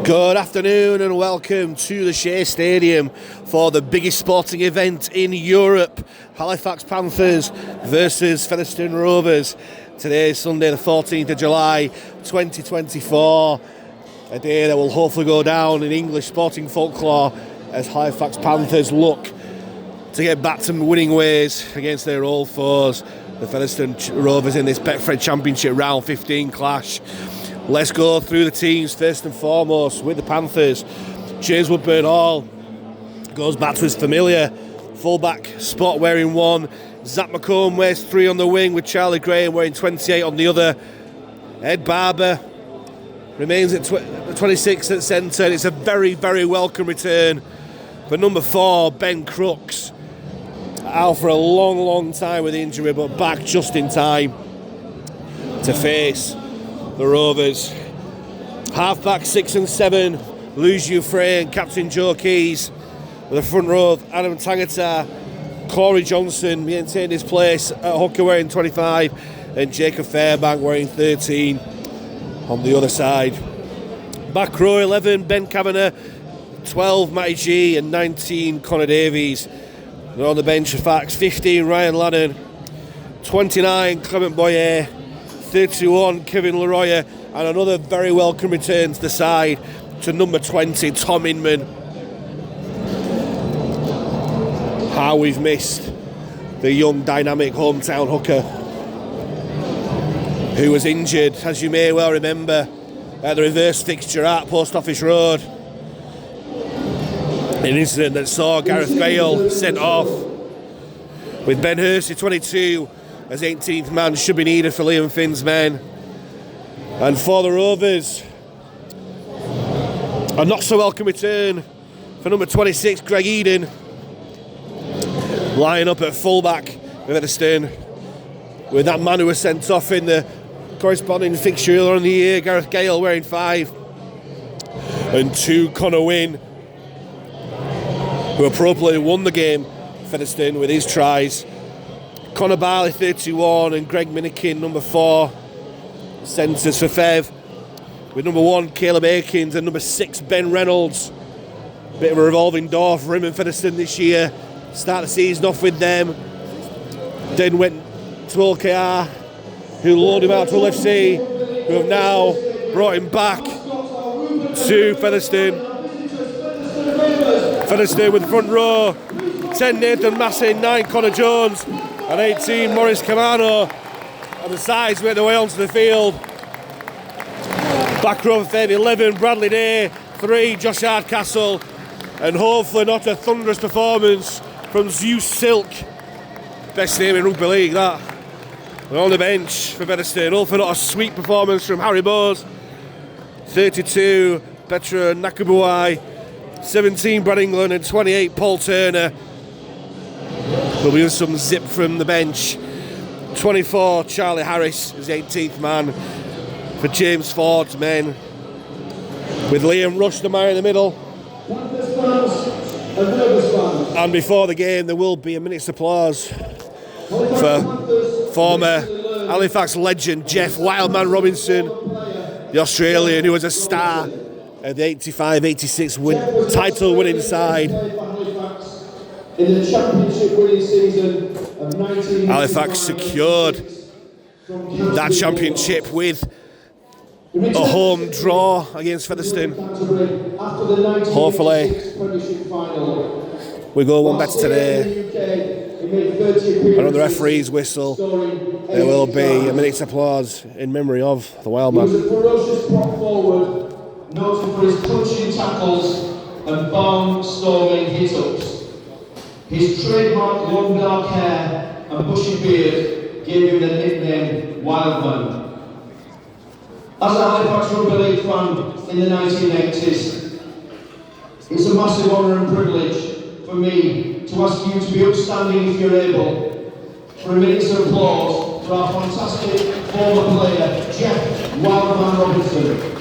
Good afternoon and welcome to the Shay Stadium for the biggest sporting event in Europe. Halifax Panthers versus Featherstone Rovers. Today is Sunday the 14th of July 2024. A day that will hopefully go down in English sporting folklore as Halifax Panthers look to get back to winning ways against their old foes, the Featherstone Rovers, in this Betfred Championship round 15 clash. Let's go through the teams first and foremost with the Panthers. James Woodburn-Hall goes back to his familiar fullback spot wearing 1. Zach McComb wears 3 on the wing with Charlie Graham wearing 28 on the other. Ed Barber remains at 26 at centre. It's a very, very welcome return for number 4, Ben Crooks. Out for a long, long time with injury, but back just in time to face the Rovers. Halfback 6 and 7, Luciu Frey and Captain Joe Keys. With the front row, Adam Tangata, Corey Johnson maintained his place at hooker wearing 25, and Jacob Fairbank wearing 13 on the other side. Back row 11, Ben Kavanagh, 12, Matty G, and 19, Connor Davies. And on the bench for Fax, 15, Ryan Lannon, 29, Clement Boyer, 31, Kevin Leroy, and another very welcome return to the side to number 20, Tom Inman. How we've missed the young, dynamic hometown hooker who was injured, as you may well remember, at the reverse fixture at Post Office Road. An incident that saw Gareth Gale sent off, with Ben Hersey, 22, as 18th man should be needed for Liam Finn's men. And for the Rovers, a not so welcome return for number 26, Greg Eden, lying up at fullback with Featherstone, with that man who was sent off in the corresponding fixture earlier in the year, Gareth Gale, wearing 5, and 2, Connor Wynne, who appropriately won the game, Featherstone, with his tries. Connor Barley, 31, and Greg Minikin, number 4, centres for Fev, with number 1, Caleb Akins, and number 6, Ben Reynolds. Bit of a revolving door for him and Featherstone this year. Start the season off with them, then went to OKR, who loaned him out to LFC, who have now brought him back to Featherstone. Featherstone with the front row, 10, Nathan Massey, 9, Connor Jones, and 18, Maurice Camano. And the sides make their way onto the field. Back row for 11, Bradley Day, 3, Josh Hardcastle, and hopefully not a thunderous performance from Zeus Silk. Best name in rugby league, that. We're on the bench for Featherstone. Hopefully not a sweet performance from Harry Bowes, 32, Petra Nakabuai, 17, Brad England, and 28, Paul Turner. There'll be some zip from the bench. 24, Charlie Harris is the 18th man for James Ford's men, with Liam Rushmeyer in the middle. And before the game, there will be a minute's applause for former Halifax legend Jeff Wildman Robinson, the Australian who was a star at the 85-86 title winning side. In the championship winning season of 19... Halifax secured that championship with a home draw against Featherstone. Hopefully we go one better today. And on the referee's whistle, there will be a minute's applause in memory of the Wildman. He was a ferocious prop forward, noted for his punching tackles and barn-storming hit-ups. His trademark long dark hair and bushy beard gave him the nickname Wildman. As a Halifax Rugby League fan in the 1980s, it's a massive honour and privilege for me to ask you to be upstanding if you're able for a minute's applause for our fantastic former player, Jeff Wildman Robinson.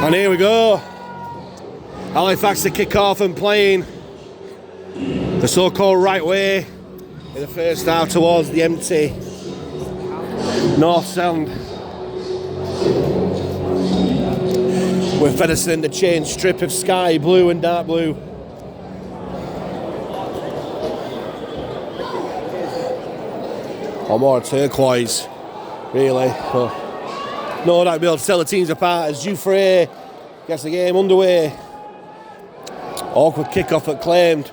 And here we go. Halifax to kick off and playing the so-called right way in the first half towards the empty north sound. With Featherstone in the chain strip of sky blue and dark blue. Or more turquoise, really. But no doubt be able to tell the teams apart as Dufresne gets the game underway. Awkward kickoff at claimed.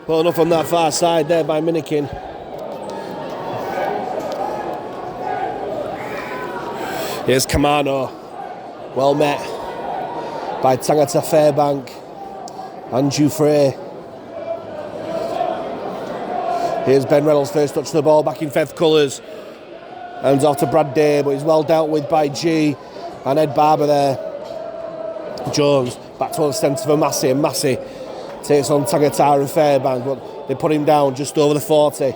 Pulling up on that far side there by Minikin. Here's Kamano. Well met by Tangata Fairbank and Dufresne. Here's Ben Reynolds, first touch of the ball, back in Fev colours. Hands off to Brad Day, but he's well dealt with by G and Ed Barber there. Jones back towards the centre for Massey, and Massey takes on Tagatar and Fairbank, but they put him down just over the 40.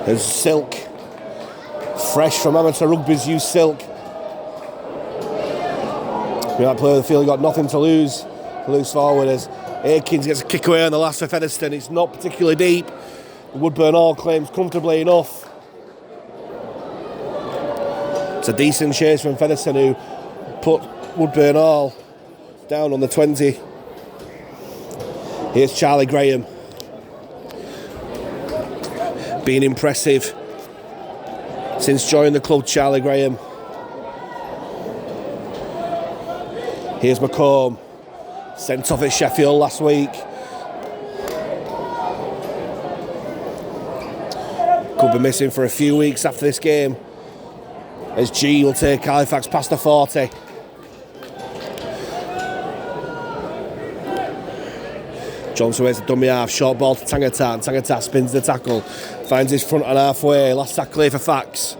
There's Silk, fresh from amateur rugby's youth Silk. That player of the field got nothing to lose. Loose forward as Aikins gets a kick away on the last for Featherstone. It's not particularly deep. Woodburn Hall claims comfortably enough. It's a decent chase from Featherstone, who put Woodburn Hall down on the 20. Here's Charlie Graham. Being impressive since joining the club, Charlie Graham. Here's McComb. Sent off at Sheffield last week. Could be missing for a few weeks after this game, as G will take Halifax past the 40. Johnson wears a dummy half, short ball to Tangata, and Tangata spins the tackle, finds his front and halfway. Last tackle here for Fax.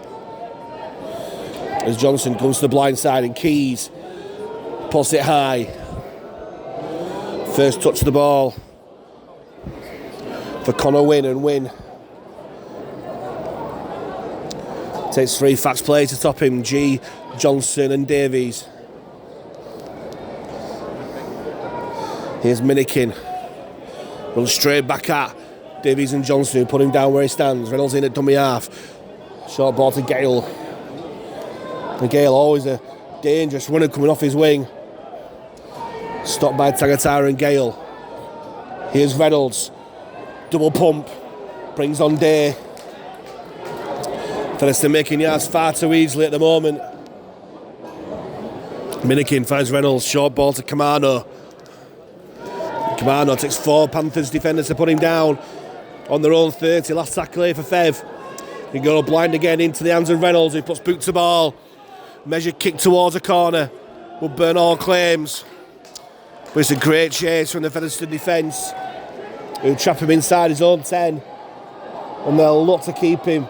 As Johnson comes to the blind side and Keys pulls it high. First touch of the ball for Connor Wynn, and Wynn takes 3 Fax players to top him, G, Johnson and Davies. Here's Minikin. Runs straight back at Davies and Johnson, who put him down where he stands. Reynolds in at dummy half. Short ball to Gale. And Gale, always a dangerous runner coming off his wing. Stopped by Tagatara and Gale. Here's Reynolds. Double pump. Brings on Day. Featherstone making yards far too easily at the moment. Minikin finds Reynolds. Short ball to Kamano. Kamano takes 4 Panthers defenders to put him down on their own 30. Last tackle here for Fev. He go blind again into the hands of Reynolds, who puts boot to ball. Measured kick towards a corner. Woodburn Hall claims. But it's a great chase from the Featherstone defence, who trap him inside his own 10. And they'll look to keep him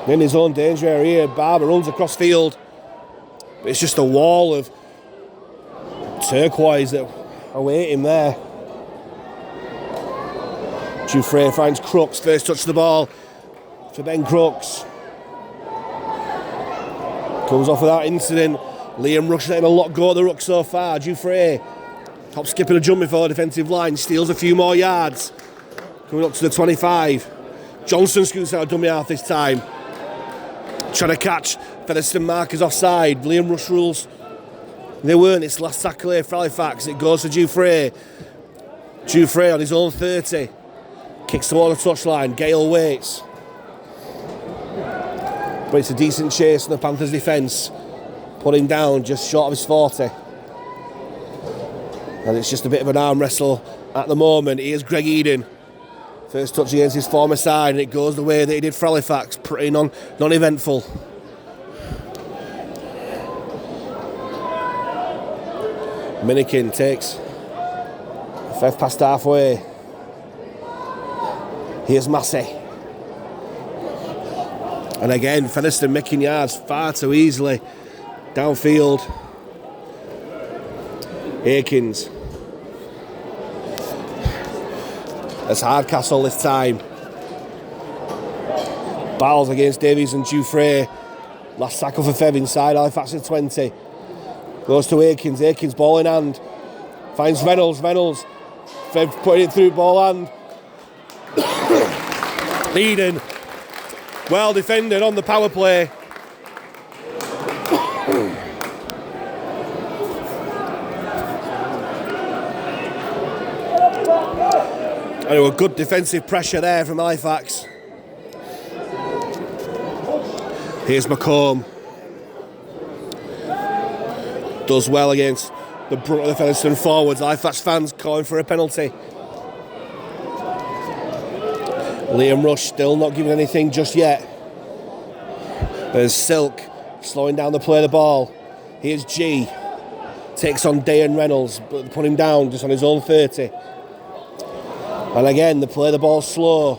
in his own danger area. Barber runs across field. But it's just a wall of turquoise that await him there. Dufresne finds Crooks, first touch of the ball for Ben Crooks. Comes off without incident. Liam Rush letting a lot go at the ruck so far. Dufresne hop skipping a jump before defensive line, steals a few more yards. Coming up to the 25. Johnson scoots out a dummy half this time. Trying to catch Featherstone markers offside. Liam Rush rules. They weren't. It's last tackle here for Halifax. It goes to Dufresne. Dufresne on his own 30. Kicks toward the touchline. Gale waits. But it's a decent chase from the Panthers defence. Put him down just short of his 40. And it's just a bit of an arm wrestle at the moment. Here's Greg Eden. First touch against his former side, and it goes the way that he did for Halifax. Pretty non-eventful. Minikin takes Fev past halfway. Here's Massey. And again, Featherstone making yards far too easily downfield. Aikins. That's Hardcastle this time. Battles against Davies and Dufresne. Last tackle for Fev inside, Halifax at 20. Goes to Aikens, Aikens ball in hand. Finds Reynolds, Fev putting it through, ball hand. Eden, well defended on the power play. And there was good defensive pressure there from Halifax. Here's McComb. Does well against the brunt of the Featherstone forwards. Halifax fans calling for a penalty. Liam Rush still not giving anything just yet. There's Silk slowing down the play of the ball. Here's G. Takes on Day and Reynolds, but put him down just on his own 30. And again, the play of the ball slow.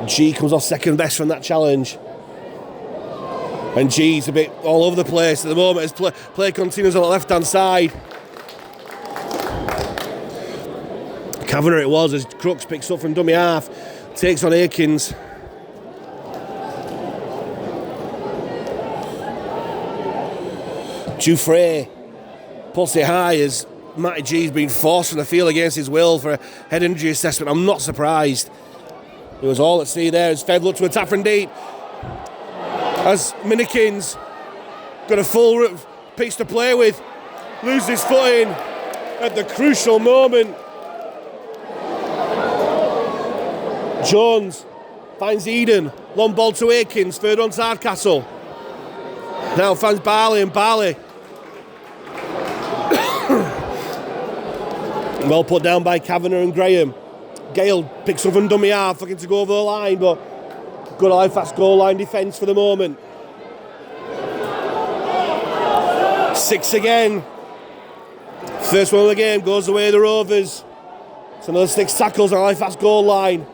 G comes off second best from that challenge. And G's a bit all over the place at the moment as play continues on the left-hand side. Kavanagh it was as Crooks picks up from dummy half. Takes on Aikens. Dufresne puts it high as Matty G's been forced from the field against his will for a head injury assessment. I'm not surprised. It was all at sea there as Fev looked to attack from deep. As Minikins got a full pitch to play with, loses his footing at the crucial moment. Jones finds Eden, long ball to Aikens, third on to Hardcastle. Now finds Barley and Barley. Well put down by Kavanagh and Graham. Gale picks up from dummy half, looking to go over the line, but good Halifax goal line defence for the moment. 6 again. First one of the game goes away the Rovers. It's another 6 tackles on Halifax goal line.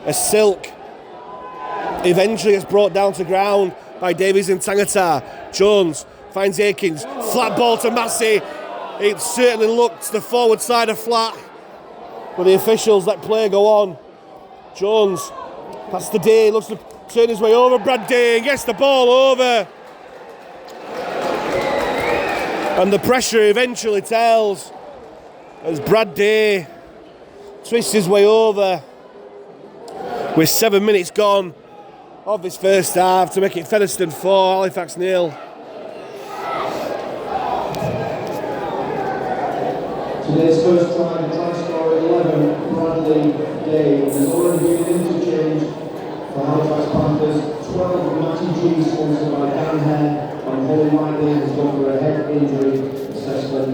A Silk eventually gets brought down to ground by Davies and Tangata. Jones finds Aikens. Flat ball to Massey. It certainly looked the forward side of flat. But the officials let play go on. Jones past the Day, looks to turn his way over. Brad Day gets the ball over. And the pressure eventually tells as Brad Day twists his way over with 7 minutes gone of his first half to make it Featherstone 4, Halifax 0. Today's first try scorer 11, Bradley Day, has already been interchanged for Halifax Panthers. 12, Matty G, sponsored by Dan Hare, and Holly Whiteley has gone for a head injury assessment.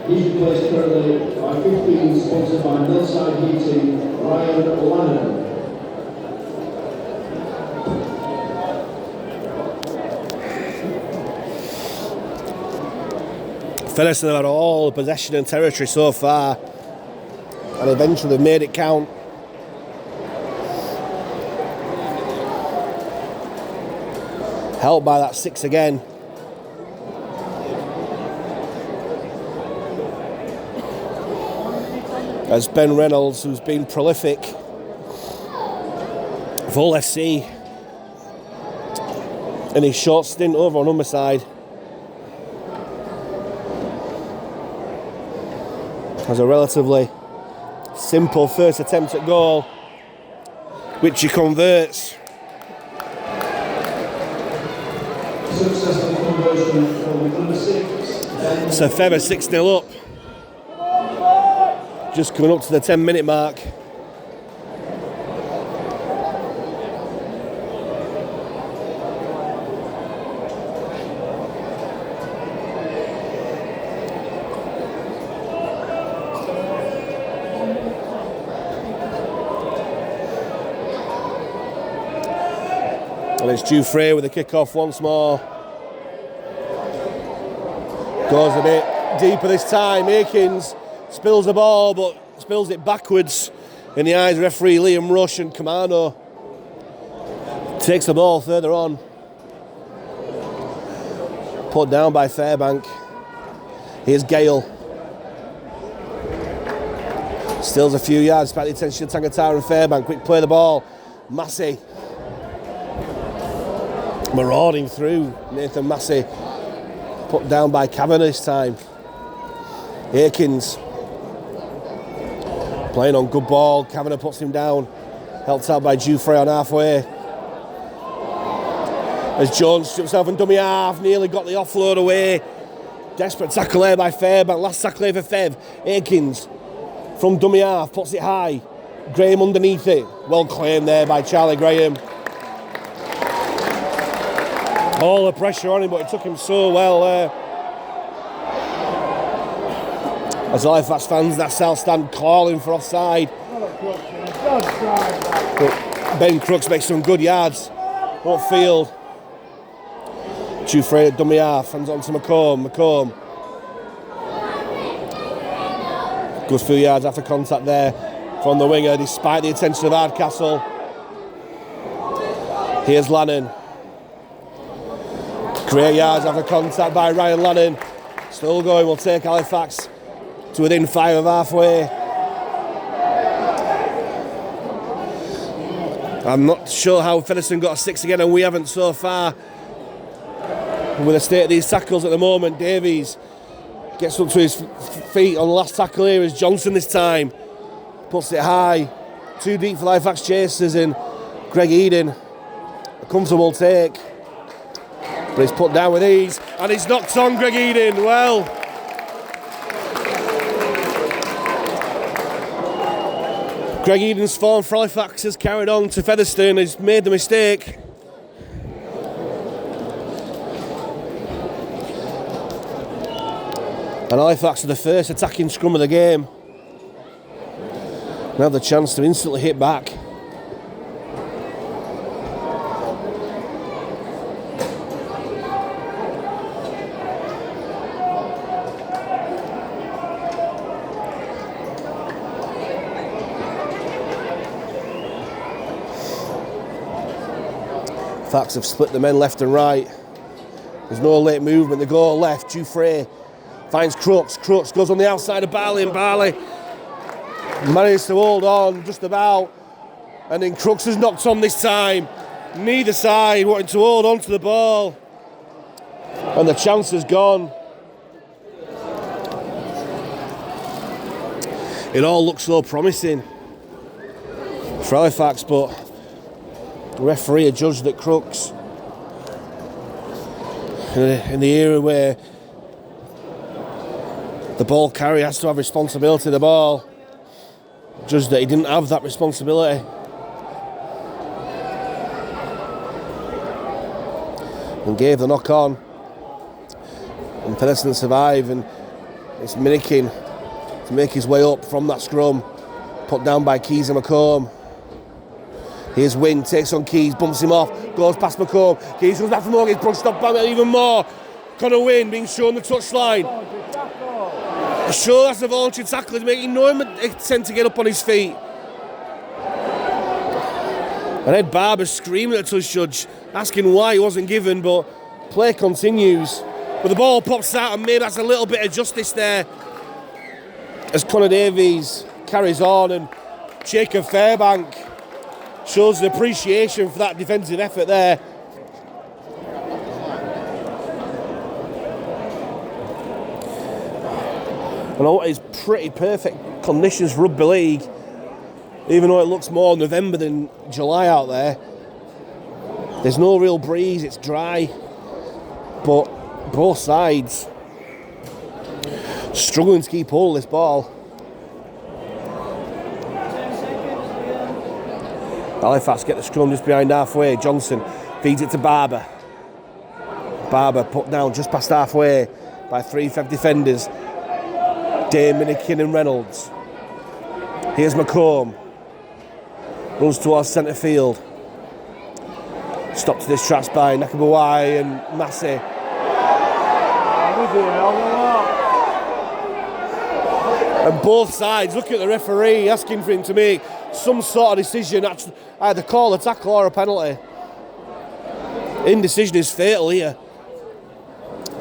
He's replaced currently by 15, sponsored by Millside Heating, Ryan Lannon. Featherstone have had all the possession and territory so far, and eventually made it count. Helped by that 6 again. As Ben Reynolds, who's been prolific for Hull FC in his short stint over on Humberside, has a relatively simple first attempt at goal, which he converts. Successful conversion from number 6. So Feather 6-0 up. Just coming up to the 10-minute mark. And it's Dufresne with the kickoff once more. Goes a bit deeper this time. Aikens spills the ball, but spills it backwards in the eyes of referee Liam Rush, and Kamano takes the ball further on. Put down by Fairbank. Here's Gale. Steals a few yards, back the attention of Tangatara and Fairbank. Quick play the ball. Massey. Marauding through. Nathan Massey. Put down by Kavanagh this time. Aikens. Playing on good ball. Kavanagh puts him down. Helped out by Dufresne on halfway. As Jones strips himself and dummy half. Nearly got the offload away. Desperate tackle there by Fairbank. Last tackle there for Fev. Aikens from dummy half. Puts it high. Graham underneath it. Well claimed there by Charlie Graham. All the pressure on him, but it took him so well there. As Halifax fans, that South stand calling for offside. But Ben Crooks makes some good yards. Upfield. Dufresne at dummy half. Hands on to McComb. Goes few yards after contact there from the winger, despite the attention of Hardcastle. Here's Lannon. Great yards after contact by Ryan Lannon. Still going, will take Halifax to within 5 of halfway. I'm not sure how Featherstone got a 6 again, and we haven't so far. With the state of these tackles at the moment, Davies gets up to his feet on the last tackle here as Johnson this time. Puts it high. Too deep for Halifax chasers, and Greg Eden. A comfortable take. But he's put down with ease, and he's knocked on Greg Eden. Well, Greg Eden's form for Halifax has carried on to Featherstone. He's made the mistake. And Halifax are the first attacking scrum of the game. Now the chance to instantly hit back. Halifax have split the men left and right. There's no late movement. They go left. Dufresne finds Crooks. Crooks goes on the outside of Barley, and Barley manages to hold on just about. And then Crooks has knocked on this time. Neither side wanting to hold on to the ball. And the chance has gone. It all looks so promising for Halifax, but the referee judged that Crooks, in the era where the ball carrier has to have responsibility of the ball, judged that he didn't have that responsibility. And gave the knock on. And Featherstone survive, and it's Minikin to make his way up from that scrum. Put down by Keys and McComb. Here's Wynn, takes on Keys, bumps him off, goes past McComb. Keys comes back for more, gets brushed off by even more. Connor Wynn being shown the touchline. Sure, that's a voluntary tackle. He's making no attempt to get up on his feet. And Ed Barber screaming at the touch judge, asking why he wasn't given, but play continues. But the ball pops out, and maybe that's a little bit of justice there as Connor Davies carries on, and Jacob Fairbank shows an appreciation for that defensive effort there. And what is pretty perfect conditions for rugby league, even though it looks more November than July out there. There's no real breeze, it's dry, but both sides struggling to keep hold of this ball. Halifax get the scrum just behind halfway. Johnson feeds it to Barber. Barber put down just past halfway by 3 Fev defenders. Dame, Minikin and Reynolds. Here's McComb. Runs towards centre field. Stopped to this traps by Nakabawai and Massey. And both sides look at the referee, asking for him to make some sort of decision, either call a tackle or a penalty. Indecision is fatal here,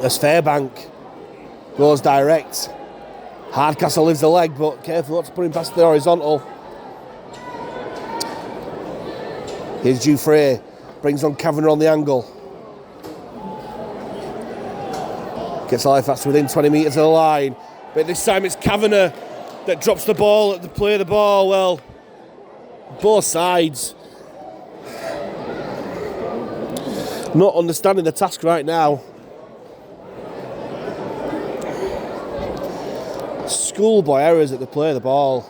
as Fairbank goes direct. Hardcastle lives the leg, but careful not to put him past the horizontal. Here's Dufresne, brings on Kavanagh on the angle. Gets Halifax within 20 metres of the line. But this time it's Kavanagh that drops the ball at the play of the ball. Well, both sides not understanding the task right now. Schoolboy errors at the play of the ball,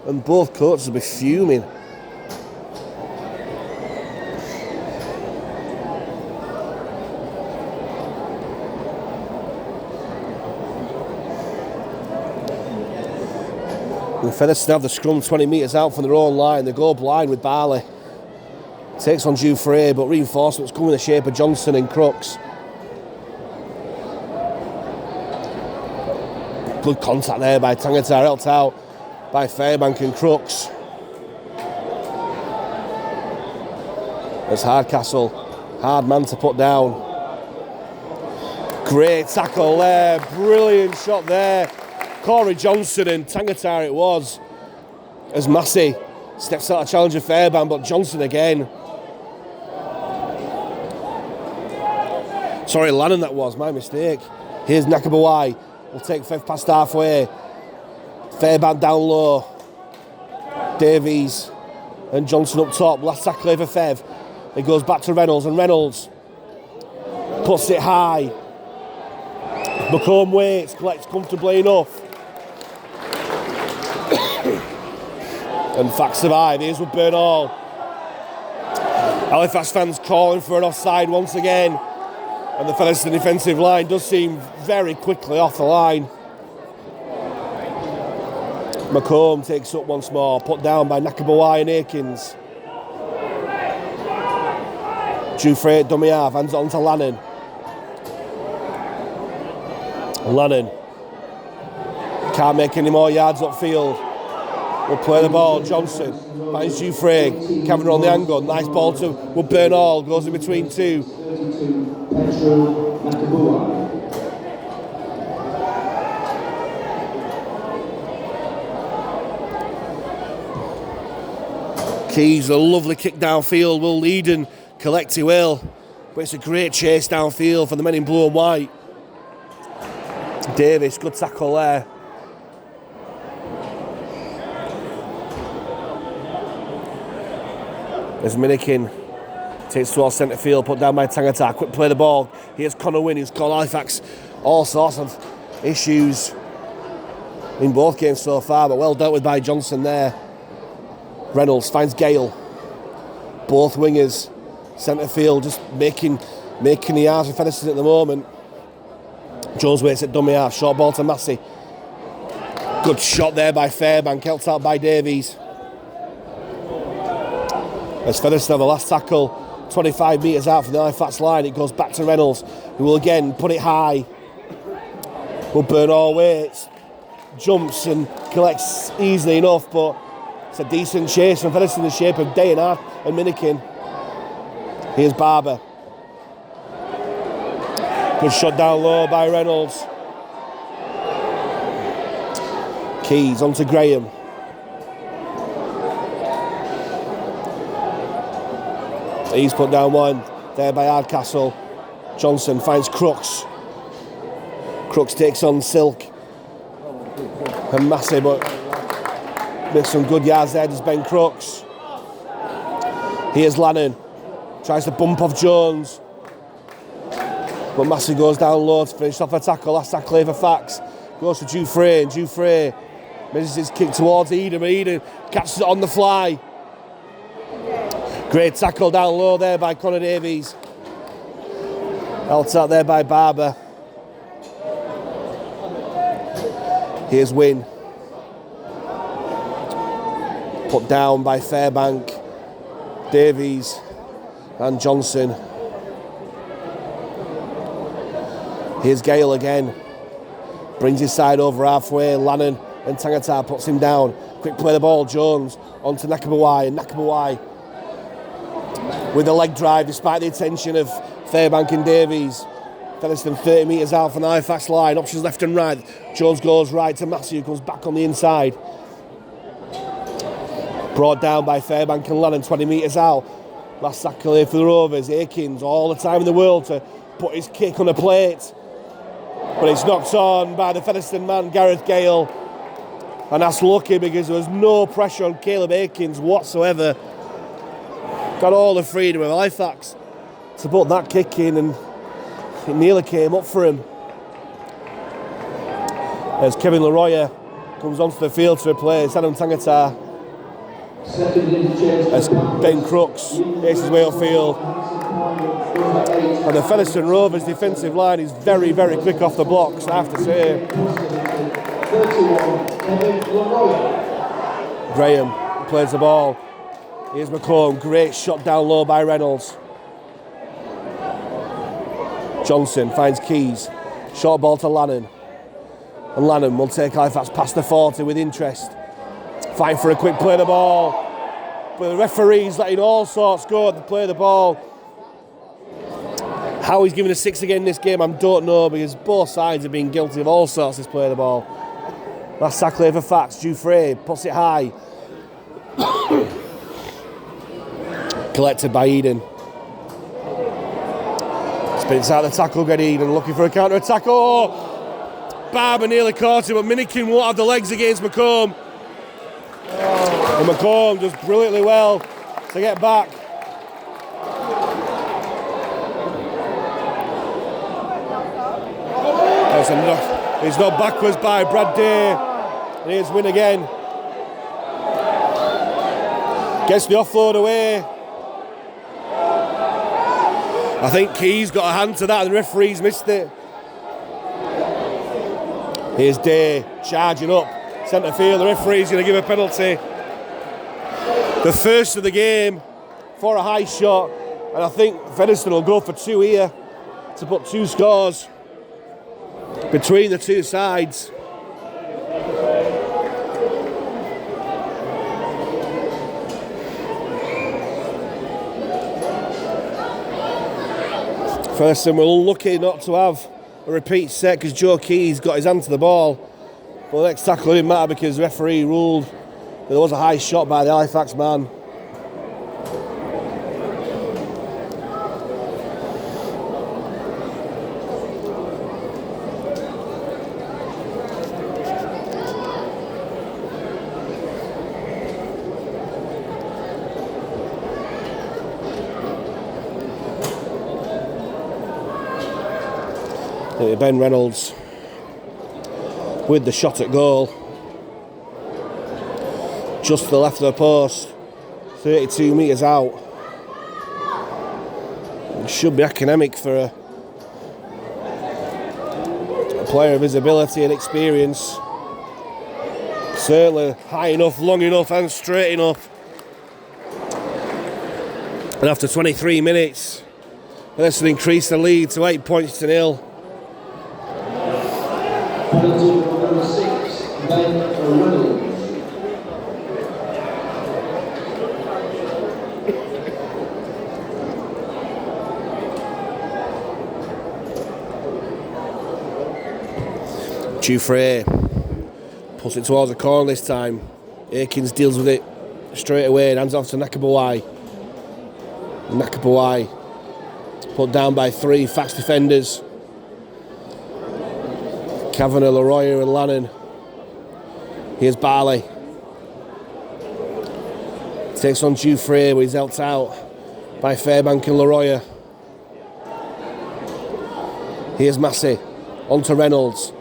and both coaches will be fuming. The Featherstone have the scrum 20 metres out from their own line. They go blind with Barley. Takes on Dufresne, but reinforcements come in the shape of Johnson and Crooks. Good contact there by Tangata, helped out by Fairbank and Crooks. There's Hardcastle, hard man to put down. Great tackle there, brilliant shot there. Corey Johnson and Tangata it was, as Massey steps out of challenge of Fairbank, but Johnson again. Sorry, Lannon that was, my mistake. Here's Nakabawai, will take Fev past halfway. Fairbank down low. Davies and Johnson up top, last tackle for Fev. It goes back to Reynolds, and Reynolds puts it high. McComb waits, collects comfortably enough. And Fact survive. Here's with Bernal. Halifax fans calling for an offside once again. And the Featherstone defensive line does seem very quickly off the line. McComb takes up once more, put down by Nakabawai and Aikens. Dufresne dummy half, hands it on to Lannon. Lannon can't make any more yards upfield. Will play the ball. Johnson finds Dufresne. Kavanagh on the angle. Nice ball to Wood Bernal. Goes in between two. Keys, a lovely kick downfield. Will lead and collect he will. But it's a great chase downfield for the men in blue and white. Davis, good tackle there. As Minikin takes towards centre field, put down by Tangata. Quick play the ball. Here's Connor Wynne, who's called Halifax all sorts of issues in both games so far, but well dealt with by Johnson there. Reynolds finds Gale. Both wingers, centre field, just making the yards with Featherstone at the moment. Jones waits at dummy half. Short ball to Massey. Good shot there by Fairbank, helped out by Davies. As Featherstone have the last tackle, 25 metres out from the Halifax line, it goes back to Reynolds, who will again put it high. Will Bernal waits, jumps and collects easily enough, but it's a decent chase from Featherstone in the shape of Dayanard and Minikin. Here's Barber. Good shot down low by Reynolds. Keys onto Graham. He's put down one there by Hardcastle. Johnson finds Crooks. Crooks takes on Silk and Massey, but makes some good yards there, does Ben Crooks. Here's Lannon. Tries to bump off Jones. But Massey goes down low to finish off a tackle. Last tackle for Fax. Goes to Dufresne. Dufresne measures his kick towards Eden. Eden catches it on the fly. Great tackle down low there by Connor Davies. Helped out there by Barber. Here's Wynne. Put down by Fairbank, Davies and Johnson. Here's Gale again. Brings his side over halfway. Lannon and Tangata puts him down. Quick play the ball. Jones onto Nakabawai. And Nakabawai with a leg drive despite the attention of Fairbank and Davies. Featherstone 30 metres out from the Halifax line. Options left and right. Jones goes right to Massey, who comes back on the inside. Brought down by Fairbank and Lannon 20 metres out. Last accolade for the Rovers. Akins, all the time in the world to put his kick on a plate. But it's knocked on by the Featherstone man, Gareth Gale. And that's lucky because there was no pressure on Caleb Akins whatsoever. Got all the freedom of Halifax to put that kick in, and it nearly came up for him. As Kevin Leroyer comes onto the field to replace Adam Tangata. As Ben Crooks takes his way upfield. And the Featherstone Rovers defensive line is very, very quick off the blocks, I have to say. Graham plays the ball. Here's McComb, great shot down low by Reynolds. Johnson finds Keys. Short ball to Lannon. And Lannon will take Halifax past the 40 with interest. Fighting for a quick play of the ball. But the referee's letting all sorts go to play the ball. How he's given a 6 again in this game, I don't know, because both sides have been guilty of all sorts this play of the ball. Last tackle for Fax. Dufresne puts it high. Collected by Eden. Spins out the tackle, get Eden looking for a counter attack. Oh! Barber nearly caught him, but Minikin won't have the legs against McComb. And McComb does brilliantly well to get back. He's not backwards by Brad Day. And here's Win again. Gets the offload away. I think Keys got a hand to that and the referee's missed it. Here's Day charging up. Centre field, the referee's going to give a penalty. The first of the game for a high shot. And I think Featherstone will go for 2 here to put 2 scores between the two sides. Featherstone were lucky not to have a repeat set because Joe Keys got his hand to the ball. But the next tackle didn't matter because the referee ruled that there was a high shot by the Halifax man. Ben Reynolds with the shot at goal. Just to the left of the post, 32 metres out. It should be academic for a player of his ability and experience. Certainly high enough, long enough and straight enough. And after 23 minutes, this will increase the lead to 8 points to 0. Penalty number 6, Ben Reynolds. Dufresne puts it towards the corner this time. Akins deals with it straight away and hands off to Nakabawai. Nakabawai put down by 3 fast defenders. Kavanagh, Leroyer and Lannon. Here's Barley. Takes on Dufresne, but he's helped out by Fairbank and Leroyer. Here's Massey. On to Reynolds.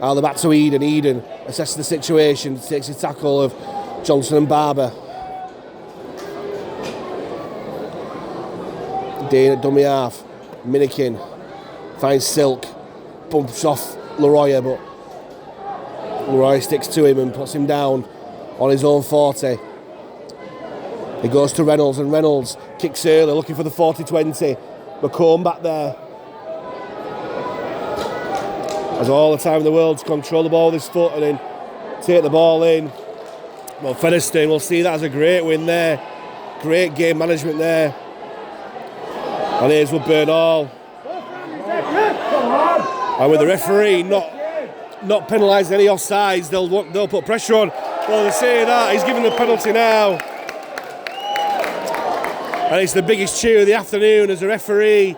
Out the back to Eden. Eden assesses the situation. Takes his tackle of Johnson and Barber. Dane at dummy half. Minikin finds Silk. Bumps off Leroyer, but Leroyer sticks to him and puts him down on his own 40. He goes to Reynolds and Reynolds kicks early, looking for the 40-20. McComb back there. Has all the time in the world to control the ball with his foot and then take the ball in. Well, Featherstone will see that as a great win there. Great game management there. And here's Woodburn Hall. And with the referee not penalising any offsides, they'll put pressure on. Well, they say that he's given the penalty now. And it's the biggest cheer of the afternoon as the referee,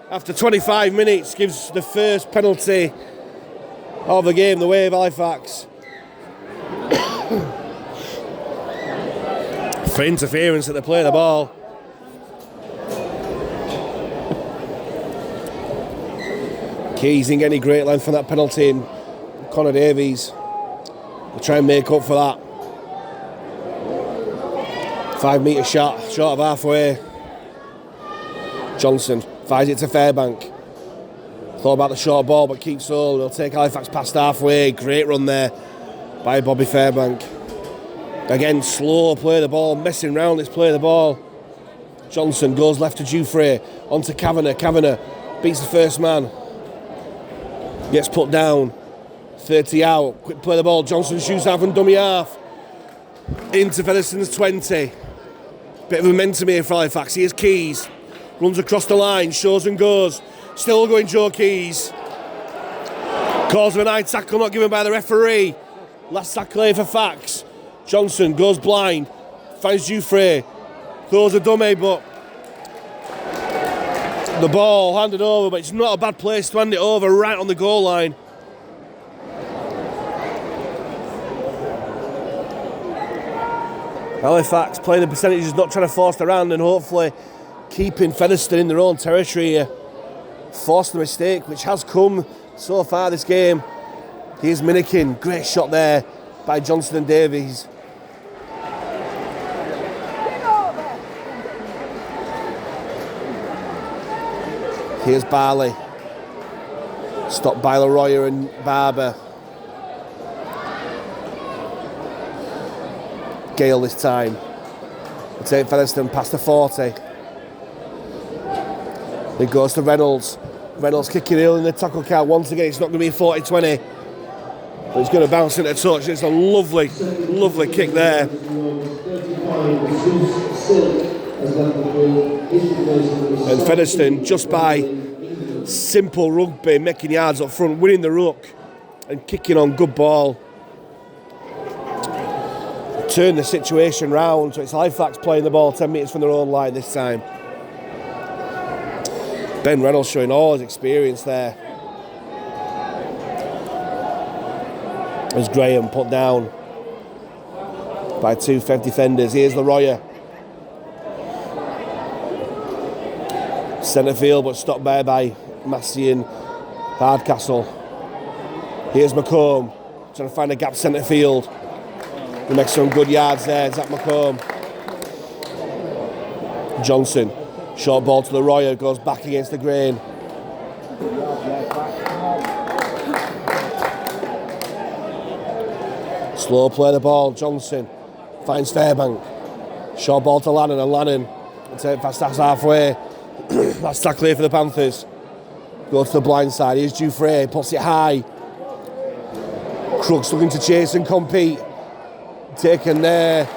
after 25 minutes, gives the first penalty of the game, the way of Halifax. For interference at the play of the ball. Keys didn't get any great length from that penalty, and Connor Davies will try and make up for that. 5 metre shot, short of halfway. Johnson fires it to Fairbank. Thought about the short ball, but keeps hold. He'll take Halifax past halfway. Great run there by Bobby Fairbank. Again, slow play of the ball, messing around this play of the ball. Johnson goes left to Dufresne, onto Kavanagh. Kavanagh beats the first man. Gets put down. 30 out. Quick play of the ball. Johnson shoots out from dummy half. Into Featherstone's 20. Bit of momentum here for Halifax. Here's Keys. Runs across the line. Shows and goes. Still going Joe Keys. Cause of an high tackle not given by the referee. Last tackle here for Fax. Johnson goes blind. Finds Dufresne. Throws a dummy, but the ball handed over, but it's not a bad place to hand it over, right on the goal line. Halifax playing the percentages, not trying to force their hand, and hopefully keeping Featherstone in their own territory here. Forced the mistake, which has come so far this game. Here's Minikin, great shot there by Johnson and Davies. Here's Barley. Stopped by Leroy and Barber. Gale this time. We'll take Featherstone past the 40. It goes to Reynolds. Reynolds kicking ill in the tackle count. Once again, it's not going to be a 40-20. But it's going to bounce into touch. It's a lovely, lovely kick there. And Featherstone, just by simple rugby, making yards up front, winning the ruck and kicking on good ball, turn the situation round. So it's Halifax playing the ball 10 metres from their own line this time. Ben Reynolds showing all his experience there. As Graham put down by two Fev defenders. Here's Leroy. Centre field, but stopped there by Massey and Hardcastle. Here's McComb, trying to find a gap centre field. He makes some good yards there, Zach McComb. Johnson, short ball to Leroy, goes back against the grain. Slow play the ball, Johnson finds Fairbank. Short ball to Lannon, and Lannon will take past halfway. That's tackle here for the Panthers. Goes to the blind side. Here's Dufresne, puts it high. Crooks looking to chase and compete. Taken there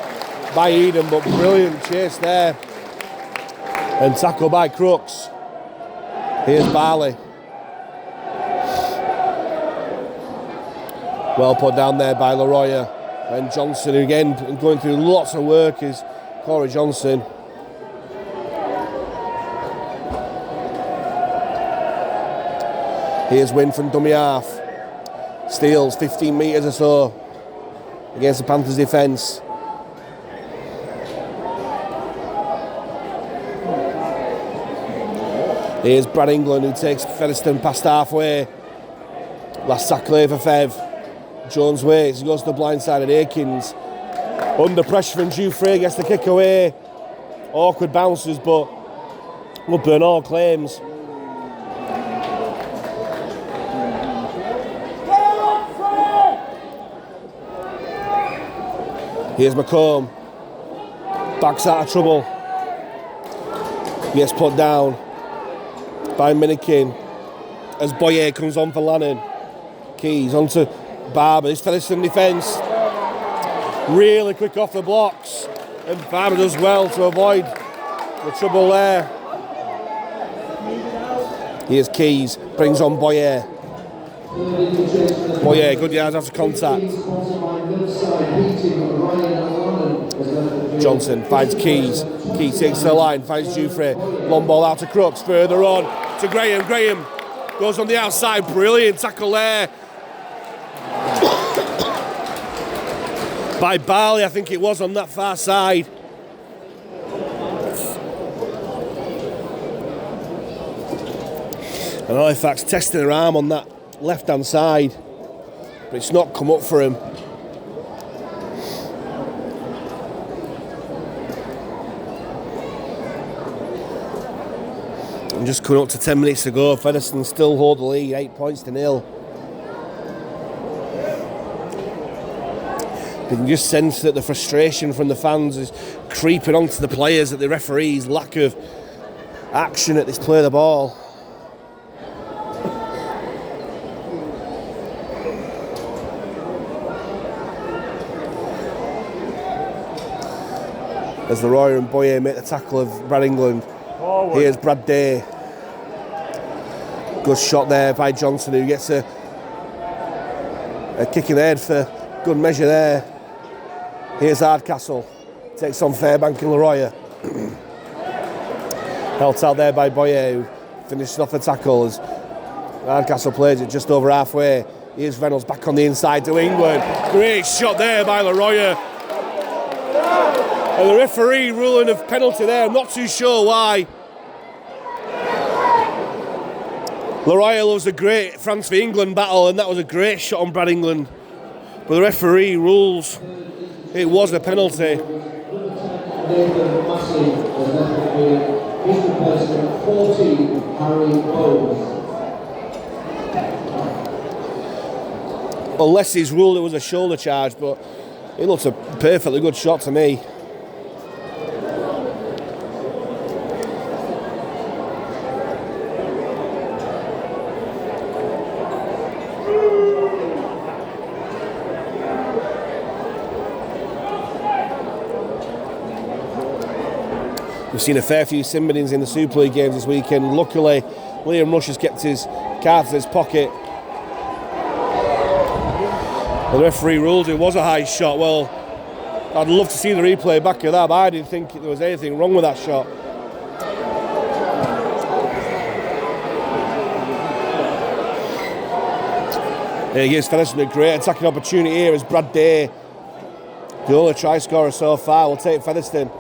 by Eden, but brilliant chase there. And tackle by Crooks. Here's Barley. Well put down there by Leroy. And Johnson again going through lots of work is Corey Johnson. Here's Wynn from dummy half. Steals 15 metres or so against the Panthers defence. Here's Brad England, who takes Featherstone past halfway. Last tackle here for Fev. Jones waits, he goes to the blind side of Akins. Under pressure from Dufresne, gets the kick away. Awkward bounces, but will burn all claims. Here's McComb. Backs out of trouble. Gets put down by Minikin as Boyer comes on for Lannon. Keys onto Barber. This Featherstone defence really quick off the blocks, and Barber does well to avoid the trouble there. Here's Keys, brings on Boyer. Oh yeah, good yards after contact. Johnson finds Keys. Keys takes the line, finds Jufrey. Long ball out to Crooks, further on to Graham. Graham goes on the outside, brilliant tackle there. By Barley, I think it was, on that far side. And Halifax testing her arm on that left-hand side, but it's not come up for him. And just coming up to 10 minutes to go, Featherstone still hold the lead, 8-0. You can just sense that the frustration from the fans is creeping onto the players at the referee's lack of action at this play of the ball. As Leroy and Boyer make the tackle of Brad England. Forward. Here's Brad Day. Good shot there by Johnson, who gets a kick in the head for good measure there. Here's Hardcastle. Takes on Fairbank and Leroy. Held out there by Boyer, who finishes off the tackle as Hardcastle plays it just over halfway. Here's Reynolds back on the inside to England. Great shot there by Leroy. And the referee ruling of penalty there, I'm not too sure why. Leroy loves a great France v England battle, and that was a great shot on Brad England. But the referee rules it was a penalty. Unless he's ruled it was a shoulder charge, but it looks a perfectly good shot to me. We've seen a fair few Simbadins in the Super League games this weekend. Luckily, Liam Rush has kept his cards in his pocket. The referee ruled it was a high shot. Well, I'd love to see the replay back of that, but I didn't think there was anything wrong with that shot. It gives Featherstone a great attacking opportunity here as Brad Day, the only try scorer so far, will take Featherstone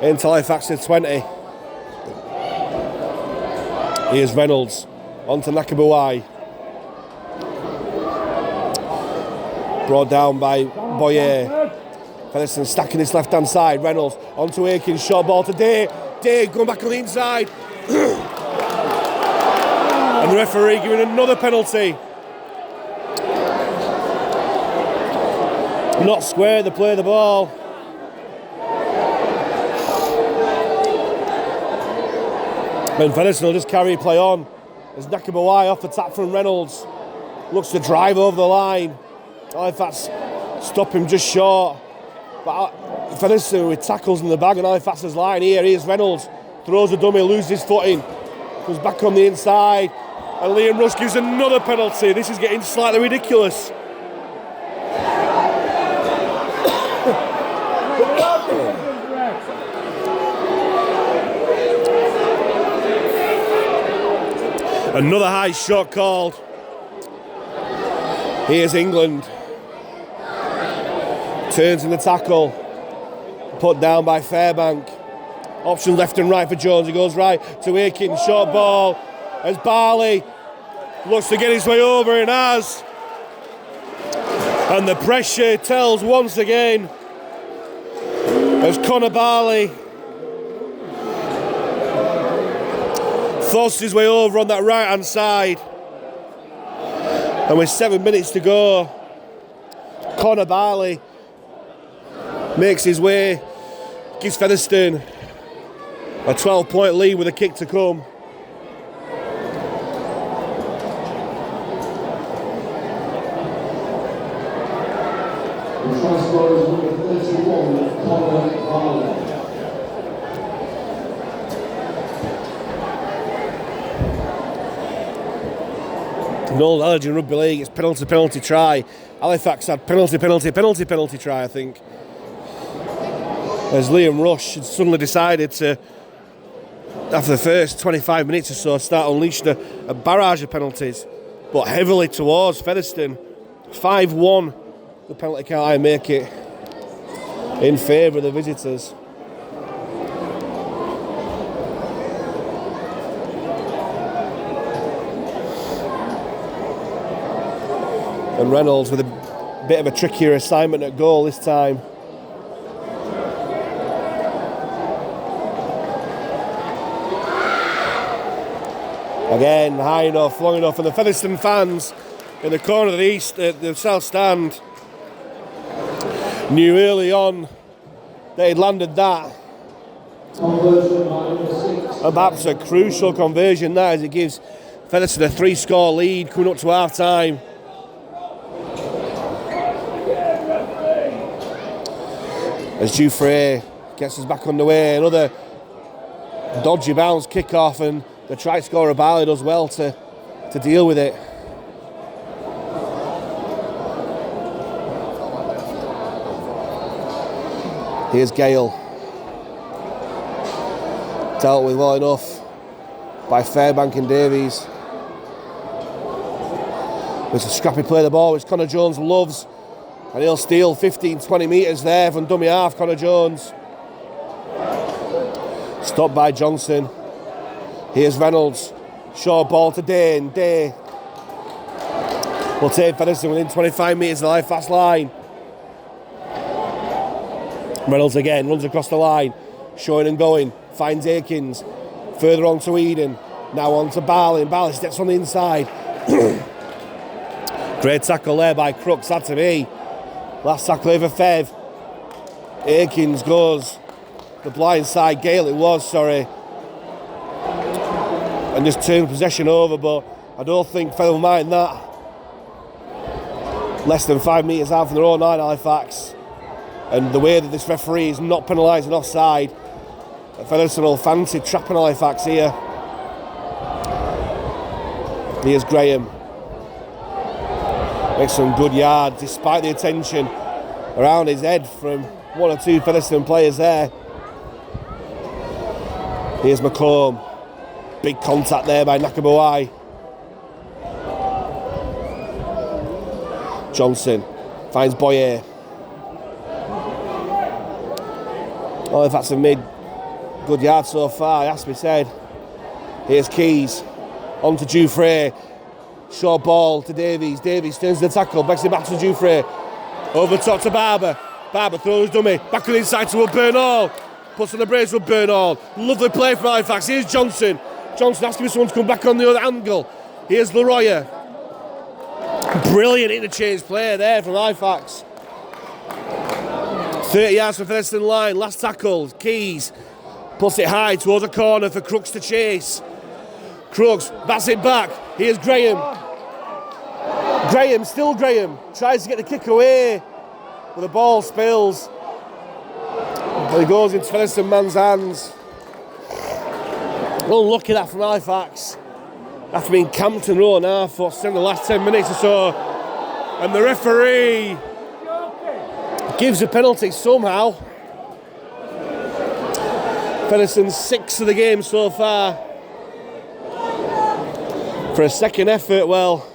into Halifax to 20. Here's Reynolds on to Nakabuwai. Brought down by Boyer. Featherstone stacking his left hand side. Reynolds onto Aikens, short ball to Day. Day going back on the inside. And the referee giving another penalty. Not square the play of the ball. And Featherstone will just carry play on as Nakabawai off the tap from Reynolds. Looks to drive over the line. Halifax stop him just short. But Featherstone with tackles in the bag and Halifax's line here. Here's Reynolds. Throws a dummy, loses his footing. Comes back on the inside. And Liam Rush gives another penalty. This is getting slightly ridiculous. Another high shot called. Here's England. Turns in the tackle. Put down by Fairbank. Option left and right for Jones. He goes right to Aikens. Short ball. As Barley looks to get his way over and has. And the pressure tells once again. As Connor Barley forced his way over on that right hand side. And with 7 minutes to go, Connor Barley makes his way, gives Featherstone a 12-point lead with a kick to come. An old allergy in rugby league, it's penalty, try. Halifax had penalty, try, I think. As Liam Rush had suddenly decided to, after the first 25 minutes or so, start unleashing a barrage of penalties, but heavily towards Featherstone. 5-1, the penalty count, I make it in favour of the visitors. And Reynolds with a bit of a trickier assignment at goal this time. Again, high enough, long enough, and the Featherstone fans in the corner of the south stand knew early on they had landed that. And perhaps a crucial conversion that, as it gives Featherstone a 3-score lead coming up to half time. As Jouffre gets us back underway, another dodgy bounce kick-off, and the try scorer Barley does well to deal with it. Here's Gale. Dealt with well enough by Fairbank and Davies. It's a scrappy play of the ball, which Connor Jones loves. And he'll steal 15-20 metres there from dummy half, Connor Jones. Stopped by Johnson. Here's Reynolds. Short ball to Day. Day will take Featherstone within 25 metres of the Halifax line. Reynolds again, runs across the line. Showing and going. Finds Aikens. Further on to Eden. Now on to Barley. And Barley steps on the inside. Great tackle there by Crooks, had to be. Last tackle over Fev. Aikens goes the blind side. Gale it was, sorry. And just turned possession over, but I don't think Feather will mind that. Less than 5 metres out from their own line, Halifax. And the way that this referee is not penalising offside, Featherstone will fancy trapping Halifax here. Here's Graham. Makes some good yards despite the attention around his head from one or two Featherstone players there. Here's McComb. Big contact there by Nakabawai. Johnson finds Boyer. Well, if that's a mid good yard so far, it has to be said. Here's Keys. On to Jouffre. Short ball to Davies. Davies turns the tackle, backs it back to Jouffre. Over top to Barber. Barber throws dummy. Back on the inside to Burnall. Puts on the brace with Burnall. Lovely play from Halifax. Here's Johnson. Johnson asking for someone to come back on the other angle. Here's Leroy. Brilliant interchange play there from Halifax. 30 yards from Featherstone line. Last tackle. Keys puts it high towards the corner for Crooks to chase. Crooks bats it back. Here's Graham. Still Graham. Tries to get the kick away, but the ball spills. And it goes into Featherstone man's hands. Unlucky that from Halifax. After being camped and rolled half for the last 10 minutes or so. And the referee gives a penalty somehow. Featherstone's 6th of the game so far. For a second effort, well,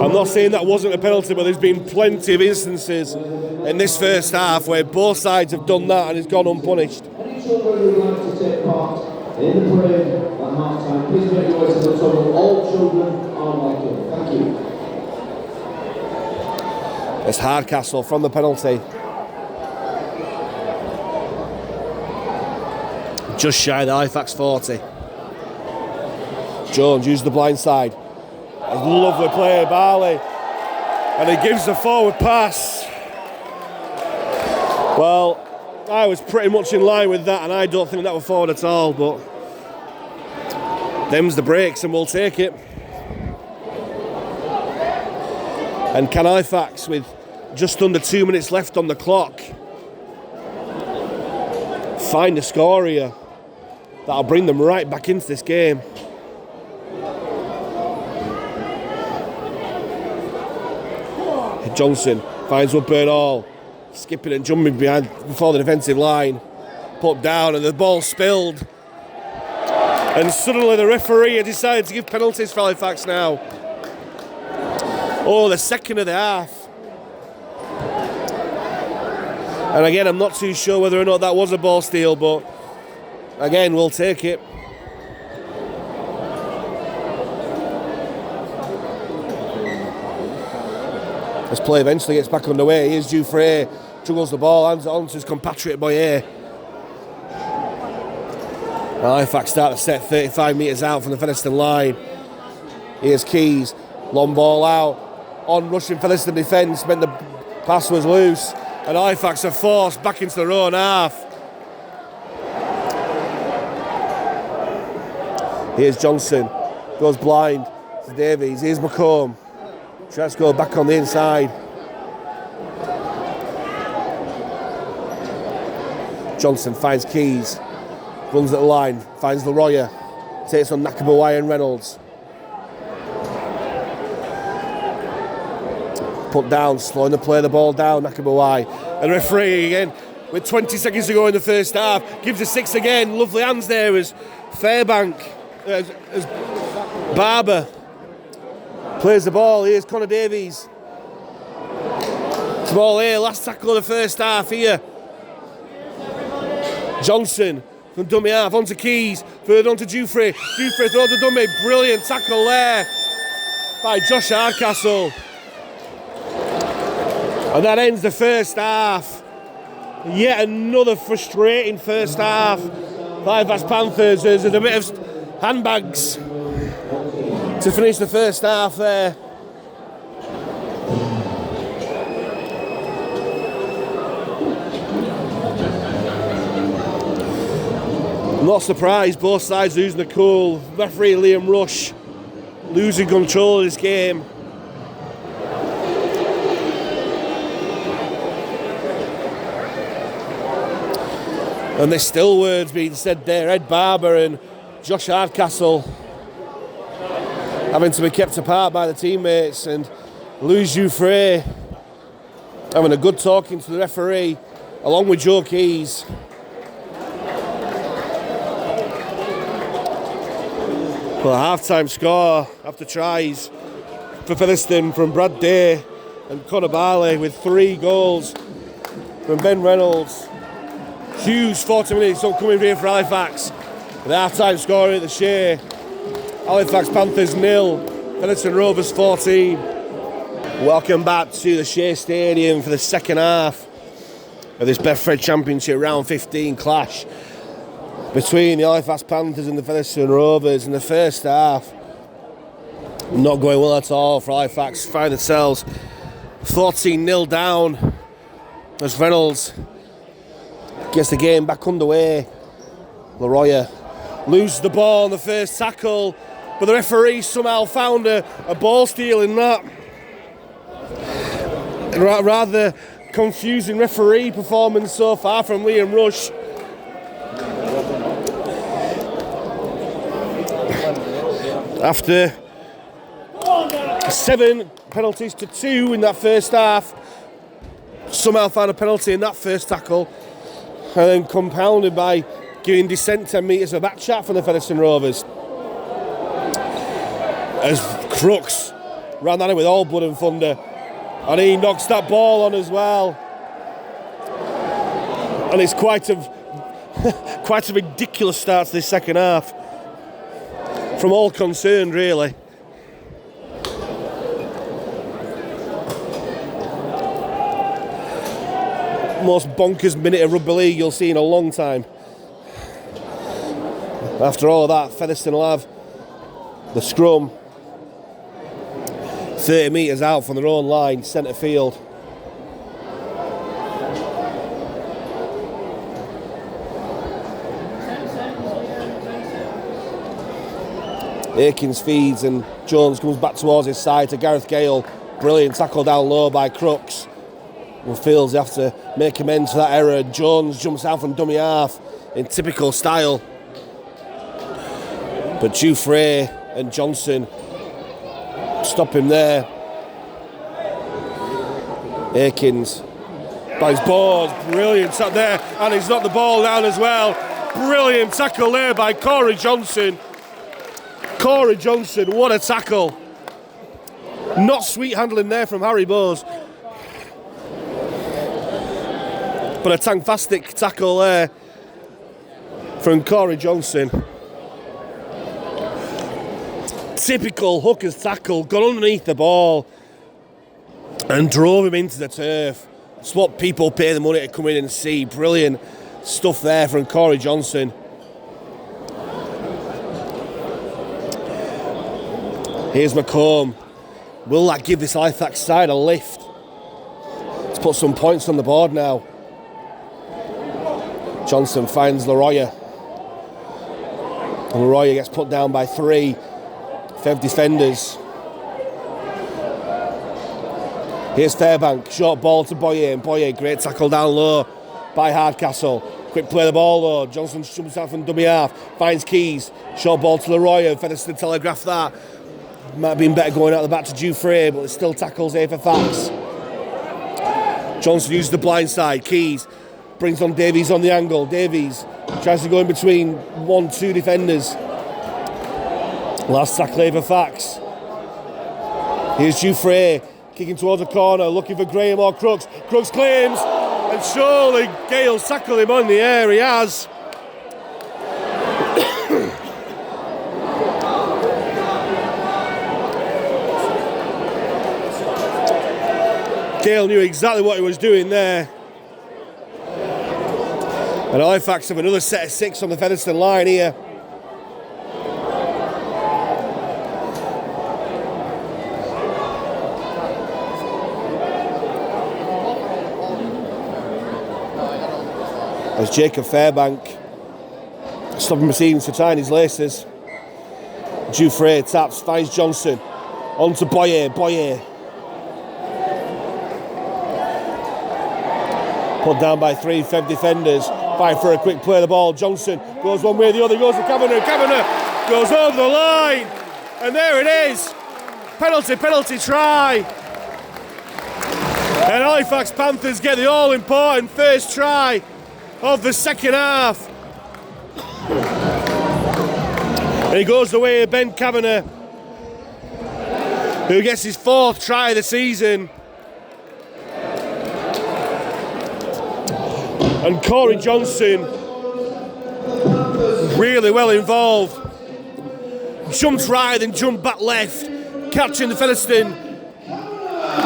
I'm not saying that wasn't a penalty, but there's been plenty of instances in this first half where both sides have done that and it's gone unpunished. Any children who would like to take part in the parade at half time, please make your way to the tunnel. All children are welcome. Thank you. It's Hardcastle from the penalty. Just shy of the Halifax 40. Jones uses the blind side. A lovely play, Barley. And he gives the forward pass. Well, I was pretty much in line with that, and I don't think that was forward at all, but them's the breaks, and we'll take it. And can Halifax, with just under 2 minutes left on the clock, find a score here? that'll bring them right back into this game. Johnson finds Woodburn Hall, skipping and jumping behind before the defensive line. Put down and the ball spilled. And suddenly the referee had decided to give penalties for Halifax now. Oh, the second of the half. And again, I'm not too sure whether or not that was a ball steal, but again, we'll take it. This play eventually gets back underway. Here's Dufresne, juggles the ball, hands it on to his compatriot Boyer. Halifax start to set 35 metres out from the Featherstone line. Here's Keys, long ball out, on rushing Featherstone defence, meant the pass was loose, and Halifax are forced back into their own half. Here's Johnson, goes blind to Davies, here's McComb. Tries to go back on the inside. Johnson finds Keys, runs at the line, finds Leroy, takes on Nakabawai and Reynolds. Put down, slowing the play of the ball down, Nakabawai. And referee again, with 20 seconds to go in the first half, gives a 6 again. Lovely hands there as Fairbank, as Barber plays the ball. Here's Connor Davies. It's ball here, last tackle of the first half here. Johnson from dummy half, onto Keys, further on to Dufresne. Dufresne throws to dummy, brilliant tackle there by Josh Hardcastle. And that ends the first half. Yet another frustrating first half. Halifax Panthers, there's a bit of handbags to finish the first half there. Not surprised, both sides losing the cool. Referee Liam Rush losing control of this game. And there's still words being said there. Ed Barber and Josh Hardcastle having to be kept apart by the teammates, and Louis Dufresne having a good talking to the referee along with Joe Keys. Well, a half-time score after tries for Featherstone from Brad Day and Connor Barley, with 3 goals from Ben Reynolds. Huge 40 minutes upcoming here for Halifax. The half-time score at the Shay. Halifax Panthers 0, Featherstone Rovers 14. Welcome back to the Shay Stadium for the second half of this Betfred Championship round 15 clash between the Halifax Panthers and the Featherstone Rovers. In the first half, not going well at all for Halifax. Find themselves 14-0 down as Reynolds gets the game back underway. Leroy loses the ball on the first tackle, but the referee somehow found a ball steal in that. Rather confusing referee performance so far from Liam Rush. After 7 penalties to 2 in that first half, somehow found a penalty in that first tackle, and then compounded by giving descent 10 metres of back chat from the Featherstone Rovers. As Crooks ran at it with all blood and thunder, and he knocks that ball on as well. And it's quite a ridiculous start to this second half from all concerned, really. Most bonkers minute of rugby league you'll see in a long time. After all of that, Featherstone will have the scrum 30 metres out from their own line, centre field. Akins feeds and Jones comes back towards his side to Gareth Gale. Brilliant tackle down low by Crooks. And feels they have to make amends for that error. Jones jumps out from dummy half in typical style. But Dufresne and Johnson stop him there. Akins by his balls, brilliant tap there, and he's knocked the ball down as well. Brilliant tackle there by Corey Johnson. Corey Johnson, what a tackle. Not sweet handling there from Harry Bowes, but a fantastic tackle there from Corey Johnson. Typical hooker's tackle, got underneath the ball and drove him into the turf. It's what people pay the money to come in and see. Brilliant stuff there from Corey Johnson. Here's McComb. Will that give this Halifax side a lift? Let's put some points on the board now. Johnson finds Leroya. And Leroya gets put down by 3 Fev defenders. Here's Fairbank, short ball to Boyer, and Boyer, great tackle down low by Hardcastle. Quick play the ball though, Johnson jumps out from dummy half, finds Keys, short ball to Leroy, and Featherstone telegraphed that. Might have been better going out the back to Dufresne, but it still tackles here for Fax. Johnson uses the blind side, Keys brings on Davies on the angle, Davies tries to go in between 1-2 defenders. Last tackle here for Fax. Here's Dufresne, kicking towards the corner, looking for Graham or Crooks. Crooks claims, and surely Gale's tackled him on the air. He has. Gale knew exactly what he was doing there. And Halifax have another set of 6 on the Featherstone line here. As Jacob Fairbank stopping proceedings to tying his laces. Dufresne taps, finds Johnson. On to Boyer. Boyer. Put down by 3 Fev defenders. Fight for a quick play of the ball. Johnson goes one way or the other, goes to Kavanagh. Kavanagh goes over the line. And there it is. Penalty try. And Halifax Panthers get the all-important first try of the second half. And he goes the way of Ben Kavanagh, who gets his 4th try of the season. And Corey Johnson, really well involved. Jumped right and jumped back left, catching the Featherstone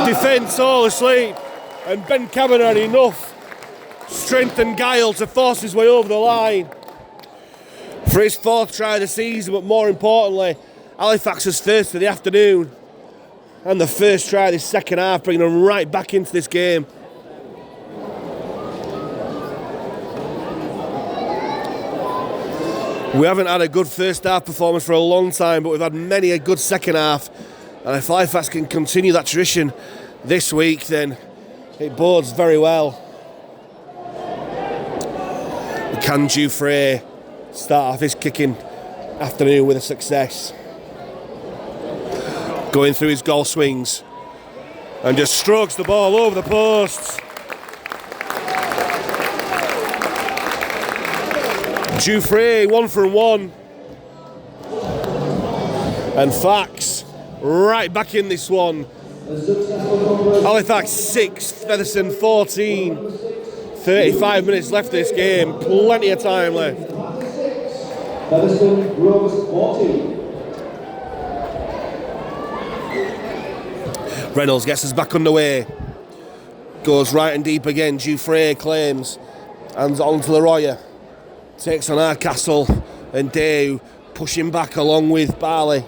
defence all asleep. And Ben Kavanagh had enough strength and guile to force his way over the line for his 4th try of the season, but more importantly, Halifax's first of the afternoon and the first try of this second half, bringing them right back into this game. We haven't had a good first half performance for a long time, but we've had many a good second half, and if Halifax can continue that tradition this week, then it bodes very well. Can Dufresne start off his kicking afternoon with a success? Going through his goal swings and just strokes the ball over the posts. Dufresne 1 for 1. And Fax right back in this one. Halifax 6, Featherstone 14. 35 minutes left of this game, plenty of time left. Featherstone Rovers 14. Reynolds gets us back underway. Goes right and deep again. Dufresne claims. Hands on to Leroya. Takes on Hardcastle and Day pushing back along with Barley.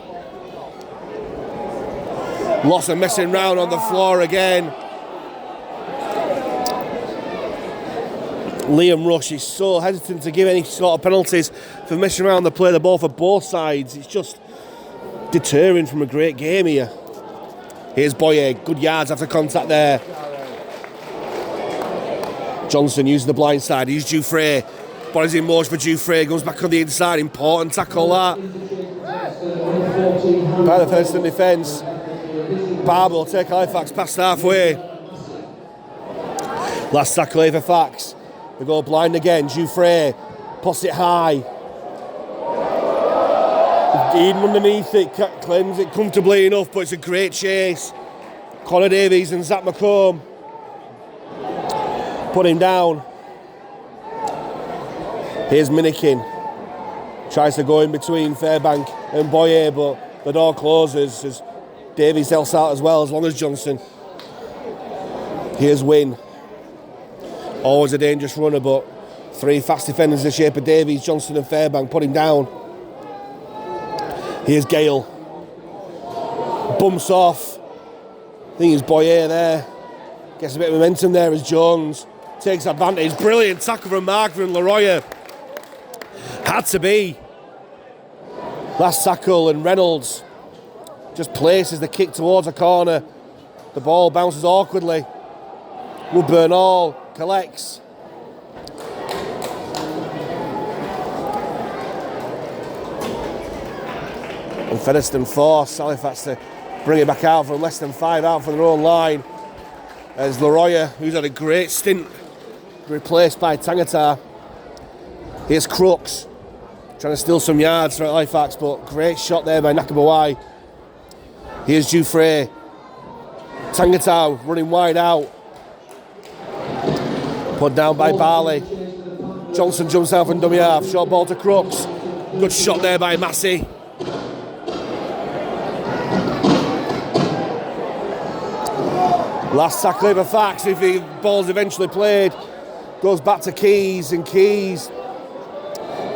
Lots of messing around on the floor again. Liam Rush is so hesitant to give any sort of penalties for messing around the play of the ball for both sides. It's just deterring from a great game here. Here's Boyer, good yards after contact there. Johnson using the blind side, he's Dufresne. Body's in motion for Dufresne, goes back on the inside, important tackle that. by the Featherstone defence. Barber will take Halifax past halfway. Last tackle here for Fax. They go blind again. Jouffre posts it high. Eden underneath it, claims it comfortably enough, but it's a great chase. Connor Davies and Zach McComb put him down. Here's Minikin. Tries to go in between Fairbank and Boyer, but the door closes as Davies helps out as well, as long as Johnson. Here's Wynn. Always a dangerous runner, but three fast defenders in the shape of Davies, Johnson and Fairbank put him down. Here's Gale. Bumps off. I think it's Boyer there. Gets a bit of momentum there as Jones takes advantage. Brilliant tackle from Mark from Leroy. Had to be. Last tackle, and Reynolds just places the kick towards a corner. The ball bounces awkwardly. Woodburn Hall collects. And Featherstone force Halifax to bring it back out from less than 5 out from their own line. As Leroy, who's had a great stint, replaced by Tangata. Here's Crooks, trying to steal some yards for Halifax, but great shot there by Nakabawai. Here's Jouffre. Tangata running wide out. Put down by Barley. Johnson jumps out from dummy half. Short ball to Crooks. Good shot there by Massey. Last tackle for Fax, if the ball's eventually played. Goes back to Keys, and Keys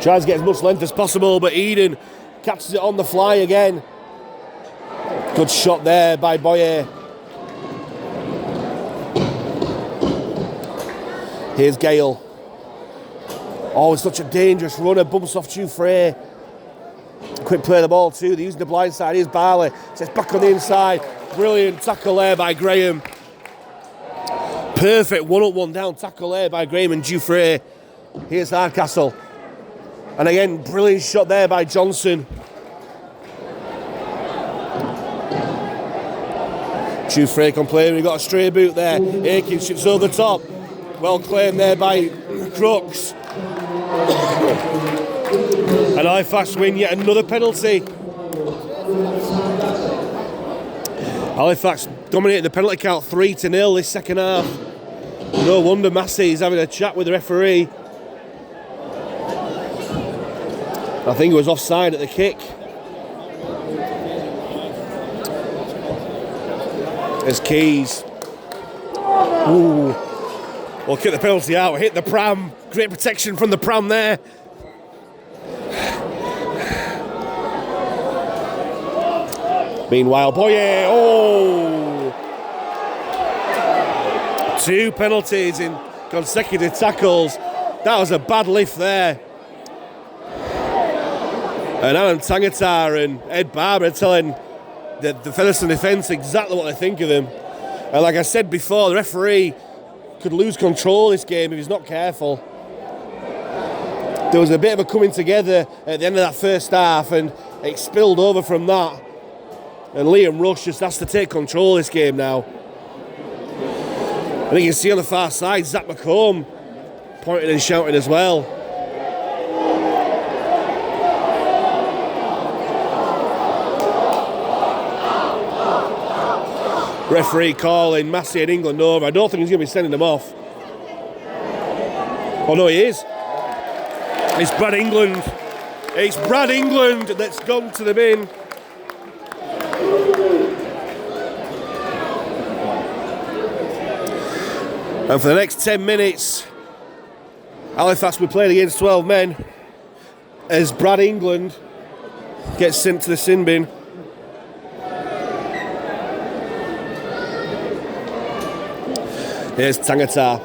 tries to get as much length as possible, but Eden catches it on the fly again. Good shot there by Boyer. Here's Gale. Always such a dangerous runner, bumps off Jouffre. Quick play of the ball too, they're using the blind side. Here's Barley, sets back on the inside. Brilliant tackle there by Graham. Perfect 1-up, 1-down tackle there by Graham and Jouffre. Here's Hardcastle. And again, brilliant shot there by Johnson. Jouffre complaining, we got a stray boot there. Aiken shoots over the top. Well claimed there by Crooks. And Halifax win yet another penalty. Halifax dominated the penalty count 3-0 this second half. No wonder Massey's having a chat with the referee. I think it was offside at the kick. There's Keys. Ooh. We'll kick the penalty out, hit the pram. Great protection from the pram there. Meanwhile, Boyer, two penalties in consecutive tackles. That was a bad lift there. And Alan Tangata and Ed Barber are telling the Featherstone defence exactly what they think of him. And like I said before, the referee could lose control of this game if he's not careful. There was a bit of a coming together at the end of that first half, and it spilled over from that. And Liam Rush just has to take control of this game now. I think you can see on the far side, Zach McComb pointing and shouting as well. Referee calling Massey and England over. I don't think he's going to be sending them off. Oh no, he is. It's Brad England. It's Brad England that's gone to the bin. And for the next 10 minutes, Halifax will be playing against 12 men as Brad England gets sent to the sin bin. Here's Tangata.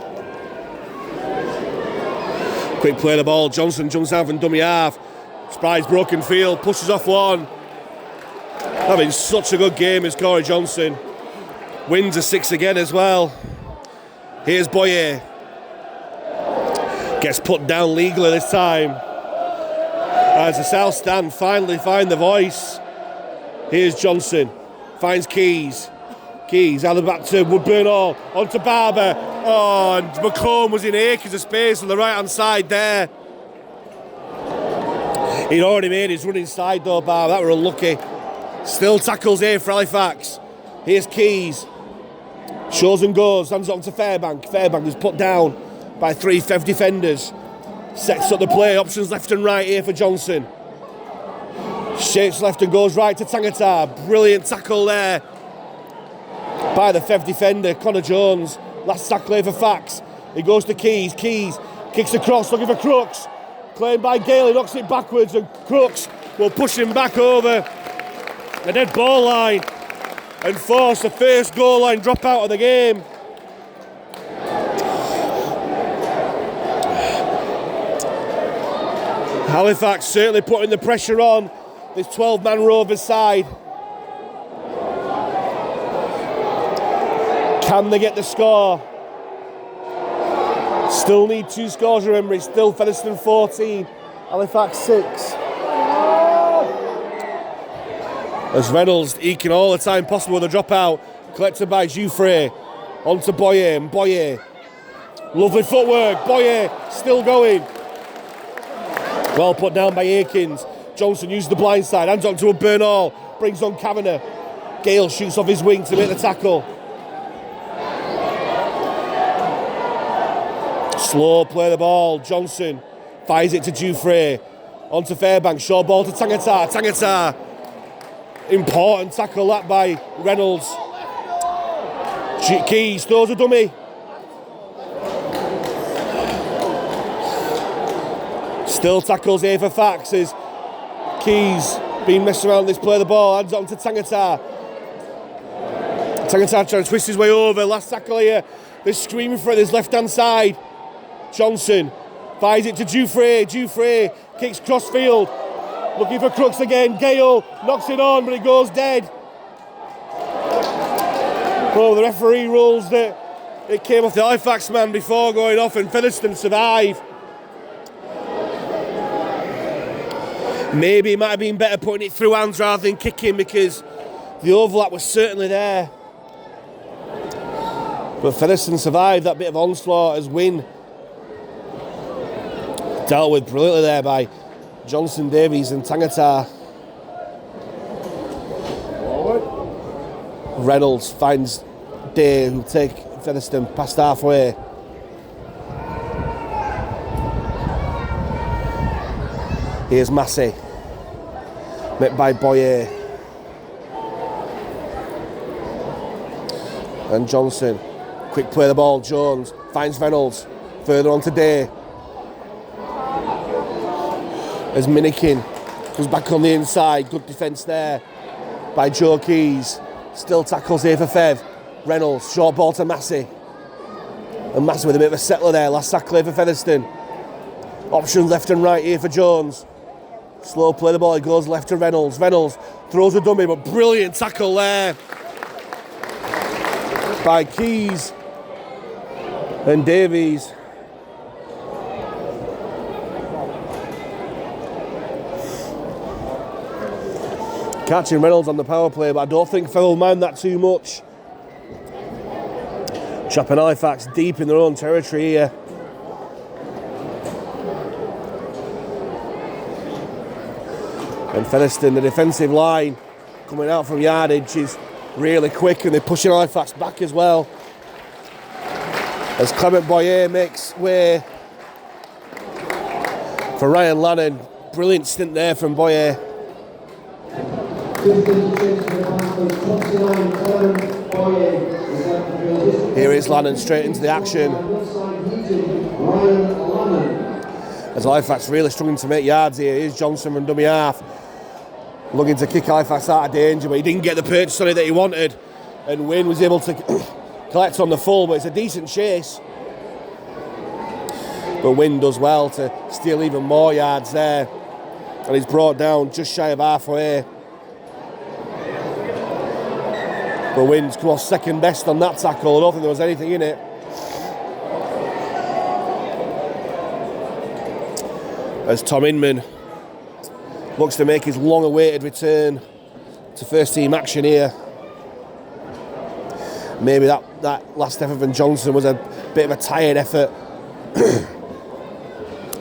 Quick play of the ball. Johnson jumps out from dummy half. Spies broken field, pushes off one. Having such a good game as Corey Johnson. Wins a 6 again as well. Here's Boyer. Gets put down legally this time. As the South Stand finally find the voice. Here's Johnson. Finds Keys. Keys out the back to Woodburn Hall. On to Barber. Oh, and McComb was in acres of space on the right-hand side there. He'd already made his run inside though, Barber. That were unlucky. Still tackles here for Halifax. Here's Keys. Shows and goes. Hands on to Fairbank. Fairbank is put down by 3 Fev defenders. Sets up the play. Options left and right here for Johnson. Shapes left and goes right to Tangata. Brilliant tackle there by the Fev defender, Connor Jones. Last tackle here for Fax. He goes to Keys. Keys kicks across, looking for Crooks. Claimed by Gale, he knocks it backwards, and Crooks will push him back over the dead ball line and force the first goal line drop out of the game. Halifax certainly putting the pressure on this 12-man Rovers side. Can they get the score? Still need 2 scores, remember. It's still Featherstone 14, Halifax 6. As Reynolds eking all the time possible with a dropout. Collected by Jouffre. On to Boyer. And Boyer. Lovely footwork. Boyer still going. Well put down by Akins. Johnson used the blind side. Hands on to Woodburn Hall. Brings on Kavanagh. Gale shoots off his wing to make the tackle. Slow play the ball. Johnson fires it to Jouffre. On to Fairbank. Short ball to Tangata. Tangata. Important tackle that by Reynolds. Keys throws a dummy. Still tackles here for Fax as Keys being messed around this play the ball. Hands on to Tangata. Tangata trying to twist his way over. Last tackle here. They're screaming for it. There's left hand side. Johnson fires it to Jouffre. Jouffre kicks cross field. Looking for Crooks again. Gale knocks it on, but it goes dead. Well, the referee rules that it came off the Halifax man before going off, and Featherstone survive. Maybe it might have been better putting it through hands rather than kicking, because the overlap was certainly there. But Featherstone survived that bit of onslaught as Wynne dealt with brilliantly there by Johnson, Davies and Tangata. Reynolds finds Day, who'll take Featherstone past halfway. Here's Massey, met by Boyer. And Johnson, quick play the ball, Jones finds Reynolds, further on to Day. As Minikin comes back on the inside, good defence there by Joe Keys. Still tackles here for Fev. Reynolds, short ball to Massey. And Massey with a bit of a settler there, last tackle here for Featherstone. Options left and right here for Jones. Slow play the ball, it goes left to Reynolds. Reynolds throws a dummy, but brilliant tackle there by Keys and Davies. Catching Reynolds on the power play, but I don't think Fev will mind that too much. Trapping Halifax deep in their own territory here. And Featherstone, the defensive line coming out from yardage is really quick, and they're pushing Halifax back as well. As Clement Boyer makes way for Ryan Lannon. Brilliant stint there from Boyer. Here is Lannon straight into the action. As Halifax really struggling to make yards here. Here's Johnson from dummy half. Looking to kick Halifax out of danger, but he didn't get the purchase on it that he wanted. And Wynne was able to collect on the full, but it's a decent chase. But Wynne does well to steal even more yards there. And he's brought down just shy of halfway. But Wynne's come off second best on that tackle. I don't think there was anything in it. As Tom Inman looks to make his long-awaited return to first team action here. Maybe that last effort from Johnson was a bit of a tired effort.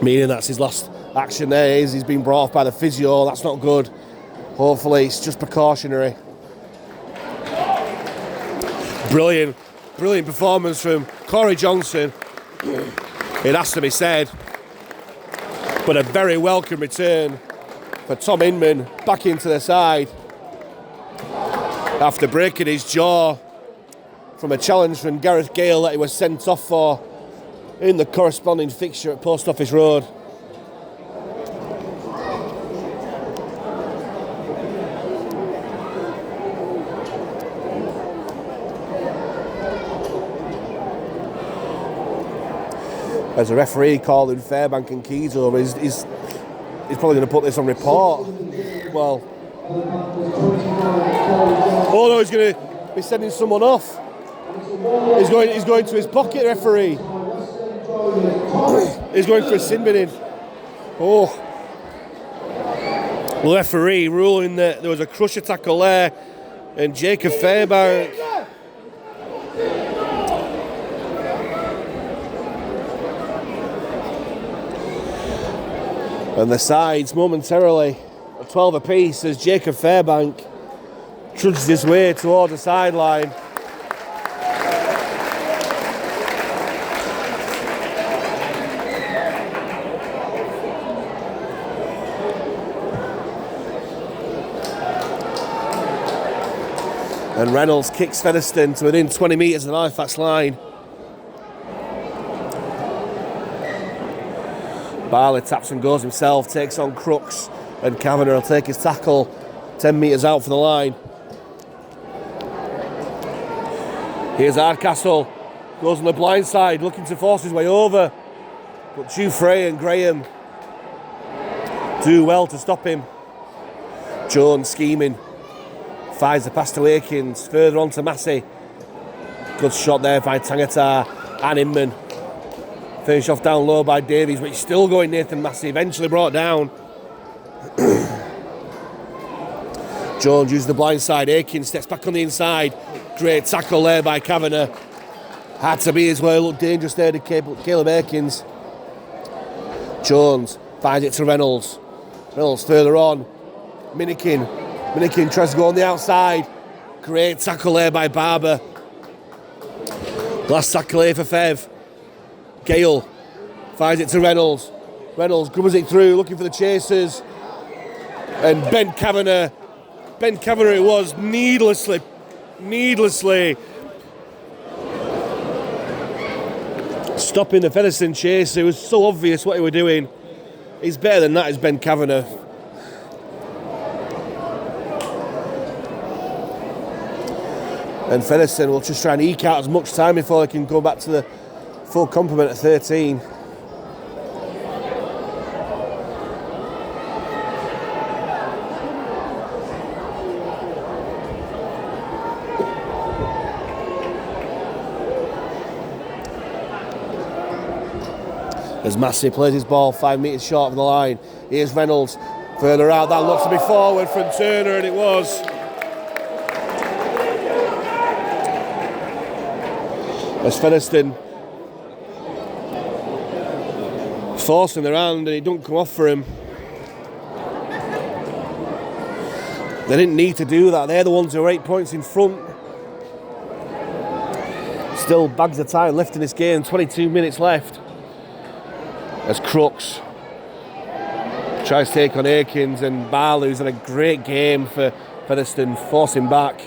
Meaning that's his last action there. He's been brought off by the physio. That's not good. Hopefully it's just precautionary. Brilliant performance from Corey Johnson. It has to be said. But a very welcome return for Tom Inman back into the side after breaking his jaw from a challenge from Gareth Gale that he was sent off for in the corresponding fixture at Post Office Road. As a referee calling Fairbank and Keys over, he's probably going to put this on report. Well, oh no, he's going to be sending someone off. He's going to his pocket, referee. He's going for a sin binning. Oh, the referee ruling that there was a crusher tackle there, and Jacob Fairbank. And the sides momentarily at 12 apiece as Jacob Fairbank trudges his way towards the sideline. And Reynolds kicks Featherstone to within 20 metres of the Halifax line. Barley taps and goes himself, takes on Crooks, and Kavanagh will take his tackle 10 metres out from the line. Here's Hardcastle, goes on the blind side, looking to force his way over, but Dufresne and Graham do well to stop him. Jones scheming, finds the pass to Akins, further on to Massey. Good shot there by Tangata and Inman. Finish off down low by Davies, but he's still going Nathan Massey, eventually brought down. Jones uses the blind side, Akins steps back on the inside. Great tackle there by Kavanagh. Had to be as well, looked dangerous there to Caleb Akins. Jones finds it to Reynolds. Reynolds further on. Minikin tries to go on the outside. Great tackle there by Barber. Last tackle here for Fev. Gale finds it to Reynolds. Reynolds grubbers it through, looking for the chasers. And Ben Kavanagh it was, needlessly stopping the Featherstone chase. It was so obvious what he were doing. He's better than that, is Ben Kavanagh. And Featherstone will just try and eke out as much time before they can go back to the full complement at 13. As Massey plays his ball 5 metres short of the line. Here's Reynolds further out. That looks to be forward from Turner, and it was. As Featherstone forcing their hand, and it don't come off for him. They didn't need to do that. They're the ones who are 8 points in front. Still bags of time left in this game. 22 minutes left. As Crooks tries to take on Akins, and Barlow's had a great game for Featherstone, forcing back.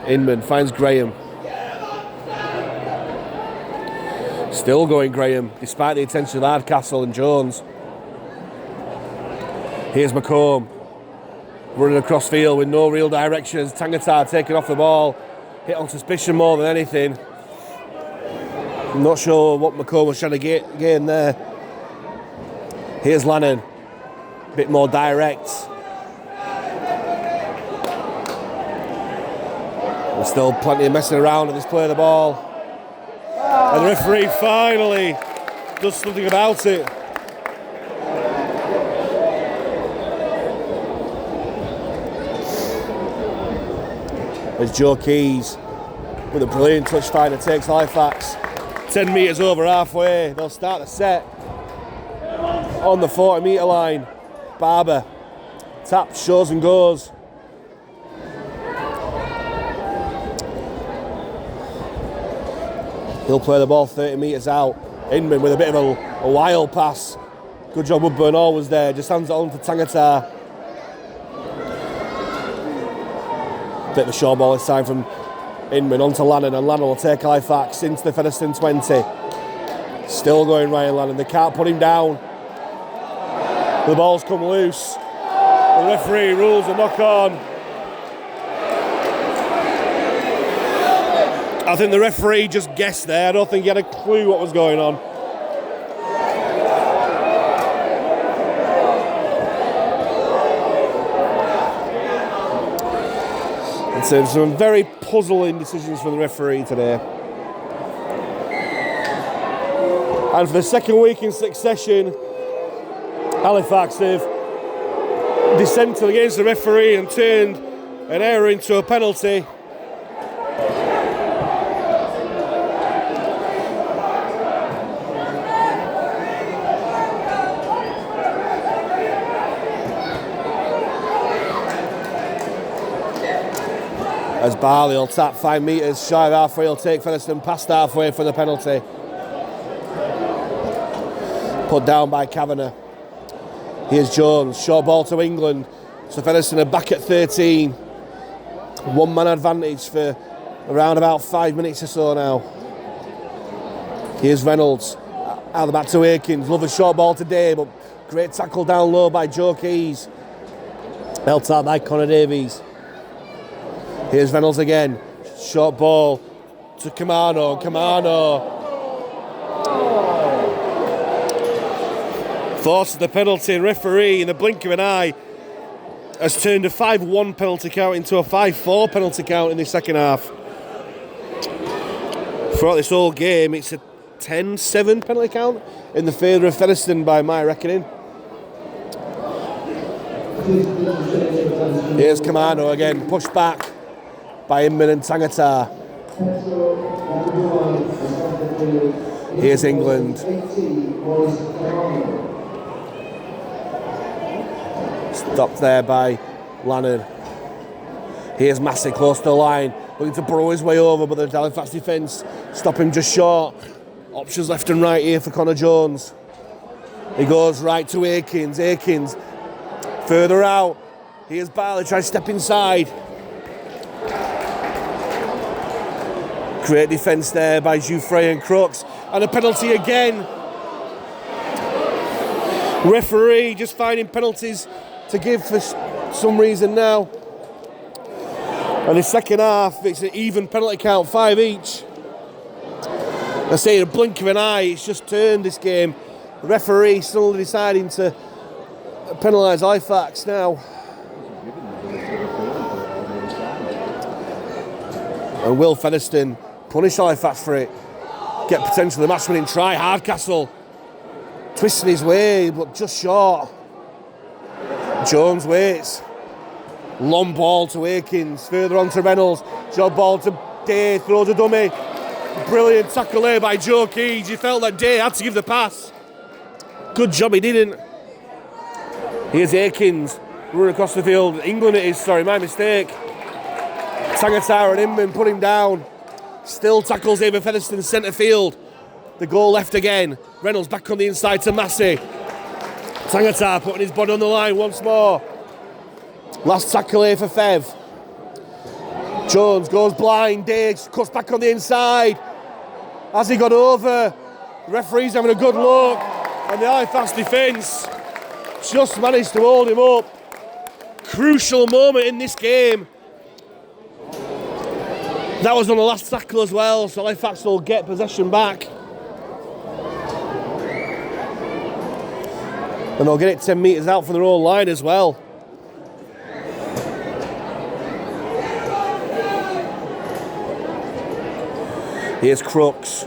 Inman finds Graham. Still going Graham, despite the attention of Hardcastle and Jones. Here's McComb, running across field with no real direction as Tangata taking off the ball. Hit on suspicion more than anything. I'm not sure what McComb was trying to gain there. Here's Lannan, a bit more direct. There's still plenty of messing around at this play of the ball. And the referee finally does something about it. as Joe Keys with a brilliant touch finder takes Halifax 10 metres over halfway. They'll start the set on the 40 metre line. Barber taps, shows and goes. He'll play the ball 30 metres out. Inman with a bit of a wild pass. Good job Woodburn always there. Just hands it on to Tangata. Bit of a short ball this time from Inman onto Lannon, and Lannon will take Halifax into the Featherstone 20. Still going Ryan Lannon. They can't put him down. The ball's come loose. The referee rules a knock on. I think the referee just guessed there. I don't think he had a clue what was going on. And so some very puzzling decisions from the referee today. And for the second week in succession, Halifax have dissented against the referee and turned an error into a penalty. As Barley will tap 5 metres shy of halfway, he'll take Featherstone past halfway for the penalty. Put down by Kavanagh. Here's Jones, short ball to England. So Featherstone are back at 13. 1 man advantage for around about 5 minutes or so now. Here's Reynolds, out the back to Aikens. Love a short ball today, but great tackle down low by Joe Keys. Held out by Connor Davies. Here's Reynolds again. Short ball to Kamano. Forces the penalty, and referee in the blink of an eye has turned a 5-1 penalty count into a 5-4 penalty count in the second half. Throughout this whole game, it's a 10-7 penalty count in the favour of Featherstone by my reckoning. Here's Kamano again, pushed back by Inman and Tangata. Here's England. Stopped there by Lannon. Here's Massey close to the line, looking to burrow his way over, but the Halifax defence stop him just short. Options left and right here for Connor Jones. He goes right to Aikens. Aikens further out. Here's Barley, tries to step inside. Great defence there by Jouffre and Crooks. And a penalty again. Referee just finding penalties to give for some reason now. And the second half, it's an even penalty count, 5 each. I say in a blink of an eye, it's just turned this game. The referee suddenly deciding to penalise Halifax now. And will Featherstone punish Halifax for it? Get potentially the match-winning try. Hardcastle twisting his way, but just short. Jones waits. Long ball to Aikens. Further on to Reynolds. Short ball to Day. Throws a dummy. Brilliant tackle there by Joe Keys. He felt that Day had to give the pass. Good job he didn't. Here's Aikens. Running across the field. England it is, sorry, my mistake. Tangata and Inman put him down. Still tackles over Featherstone centre field. The goal left again. Reynolds back on the inside to Massey. Tangata putting his body on the line once more. Last tackle here for Fev. Jones goes blind. Diggs cuts back on the inside. Has he got over? The referee's having a good look. And the Halifax defence just managed to hold him up. Crucial moment in this game. That was on the last tackle as well, so Halifax will get possession back. And they'll get it 10 metres out from their own line as well. Here's Crooks.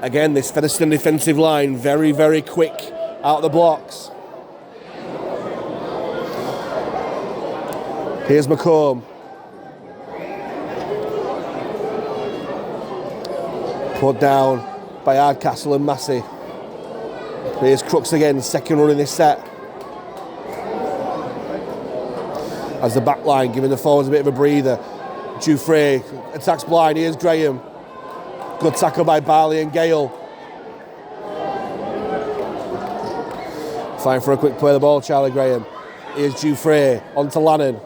Again, this Featherstone defensive line, very, very quick out of the blocks. Here's McComb. Put down by Hardcastle and Massey. Here's Crooks again, second run in this set. As the back line giving the forwards a bit of a breather. Dufresne attacks blind, here's Graham. Good tackle by Barley and Gale. Fine for a quick play of the ball, Charlie Graham. Here's Dufresne, on to Lannan.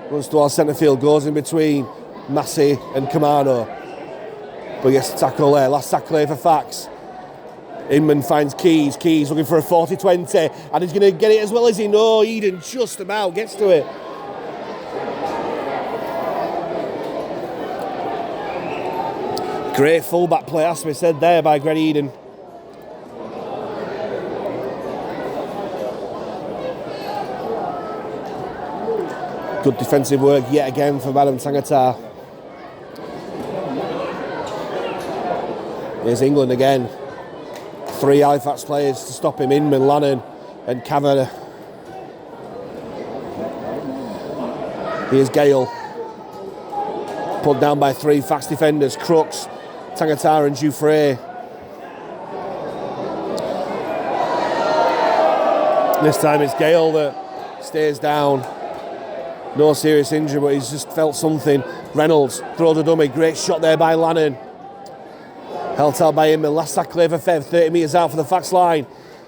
Runs towards centre field, goes in between Massey and Kamano. But gets the tackle there, last tackle here for Fax. Inman finds Keys looking for a 40-20, and he's going to get it as well as he knows. Eden just about gets to it. Great full-back play, has to be said there by Greg Eden. Good defensive work yet again for Madam Tangata. Here's England again. 3 Halifax players to stop him, Inman, Lannan and Kavanagh. Here's Gale. Put down by 3 Fax defenders, Crooks, Tangata and Dufresne. This time it's Gale that stays down. No serious injury, but he's just felt something. Reynolds throws a dummy, great shot there by Lannan. Held out by him, and last tackle for Fev, 30 metres out for the Fax line.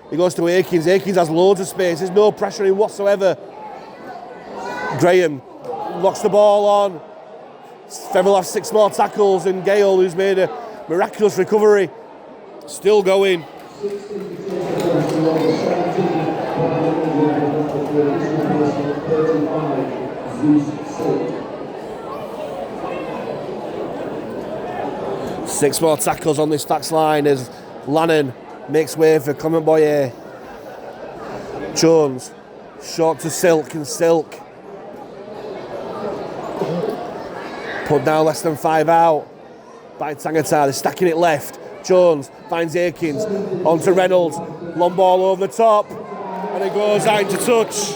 He goes to Aikens has loads of space, there's no pressure in whatsoever. Graham locks the ball on. Fev will have 6 more tackles, and Gale, who's made a miraculous recovery, still going. Six more tackles on this Fax line as Lannan makes way for Clement Boyer. Jones, short to Silk, and Silk put down less than 5 out by Tangata. They're stacking it left. Jones finds Aikens, on to Reynolds, long ball over the top, and it goes out into touch.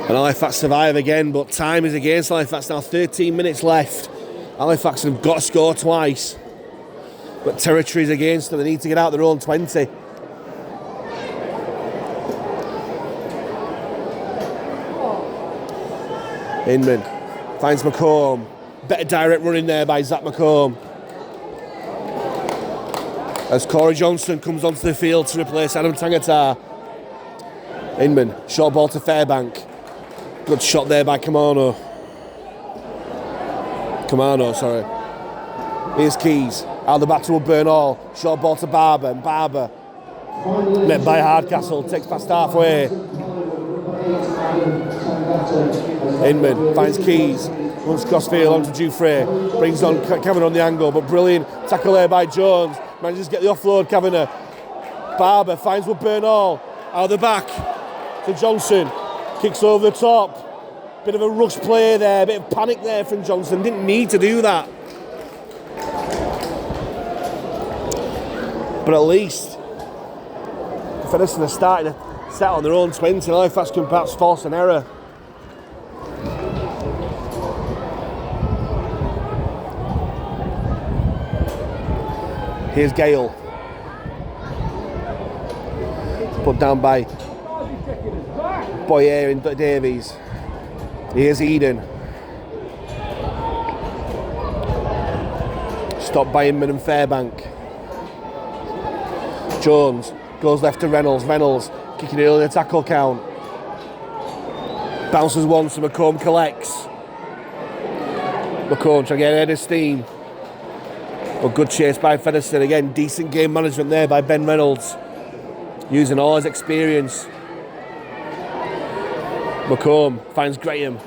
And Halifax survive again, but time is against Halifax now. 13 minutes left. Halifax have got to score twice, but territory is against them. They need to get out their own 20. Inman finds McComb. Better direct running there by Zach McComb. As Corey Johnson comes onto the field to replace Adam Tangata. Inman, short ball to Fairbank. Good shot there by Kamano, sorry. Here's Keys. Out the back to Burnall. Short ball to Barber. And Barber, met by Hardcastle, takes past halfway. Inman finds Keys. Runs crossfield onto Dufresne. Brings on Kavanagh on the angle, but brilliant tackle there by Jones. Manages to get the offload, Kavanagh. Barber finds Burnall. Out the back to Johnson. Kicks over the top. Bit of a rush play there, bit of panic there from Johnson. Didn't need to do that. But at least Featherstone are starting to set on their own 20. And Halifax can perhaps force an error. Here's Gale. Put down by Boyer and Davies. Here's Eden. Stopped by Inman and Fairbank. Jones goes left to Reynolds. Reynolds kicking it early in the tackle count. Bounces once, and McComb collects. McComb trying to get ahead of steam. But good chase by Featherstone. Again, decent game management there by Ben Reynolds. Using all his experience. McComb finds Graham.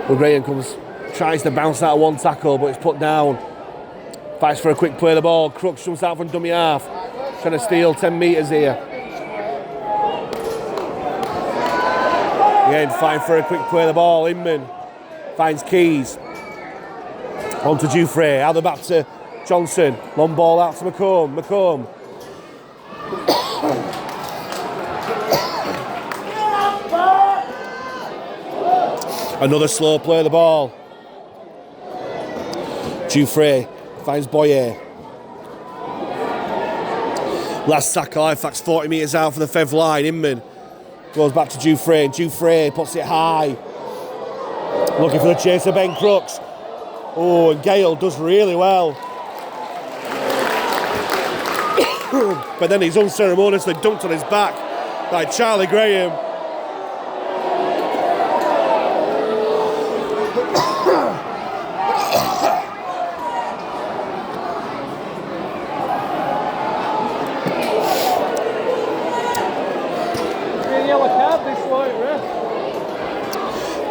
Well, Graham tries to bounce out of one tackle, but it's put down. Fights for a quick play of the ball. Crooks jumps out from dummy half. Trying to steal 10 metres here. Again, fight for a quick play of the ball. Inman finds Keys. On to Dufresne. Out the back to Johnson. Long ball out to McComb. McComb Another slow play of the ball. Dufresne finds Boyer. Last tackle, Halifax 40 metres out for the Fev line. Inman goes back to Dufresne. Dufresne puts it high. Looking for the chaser, Ben Crooks. Oh, and Gale does really well. But then he's unceremoniously dunked on his back by Charlie Graham.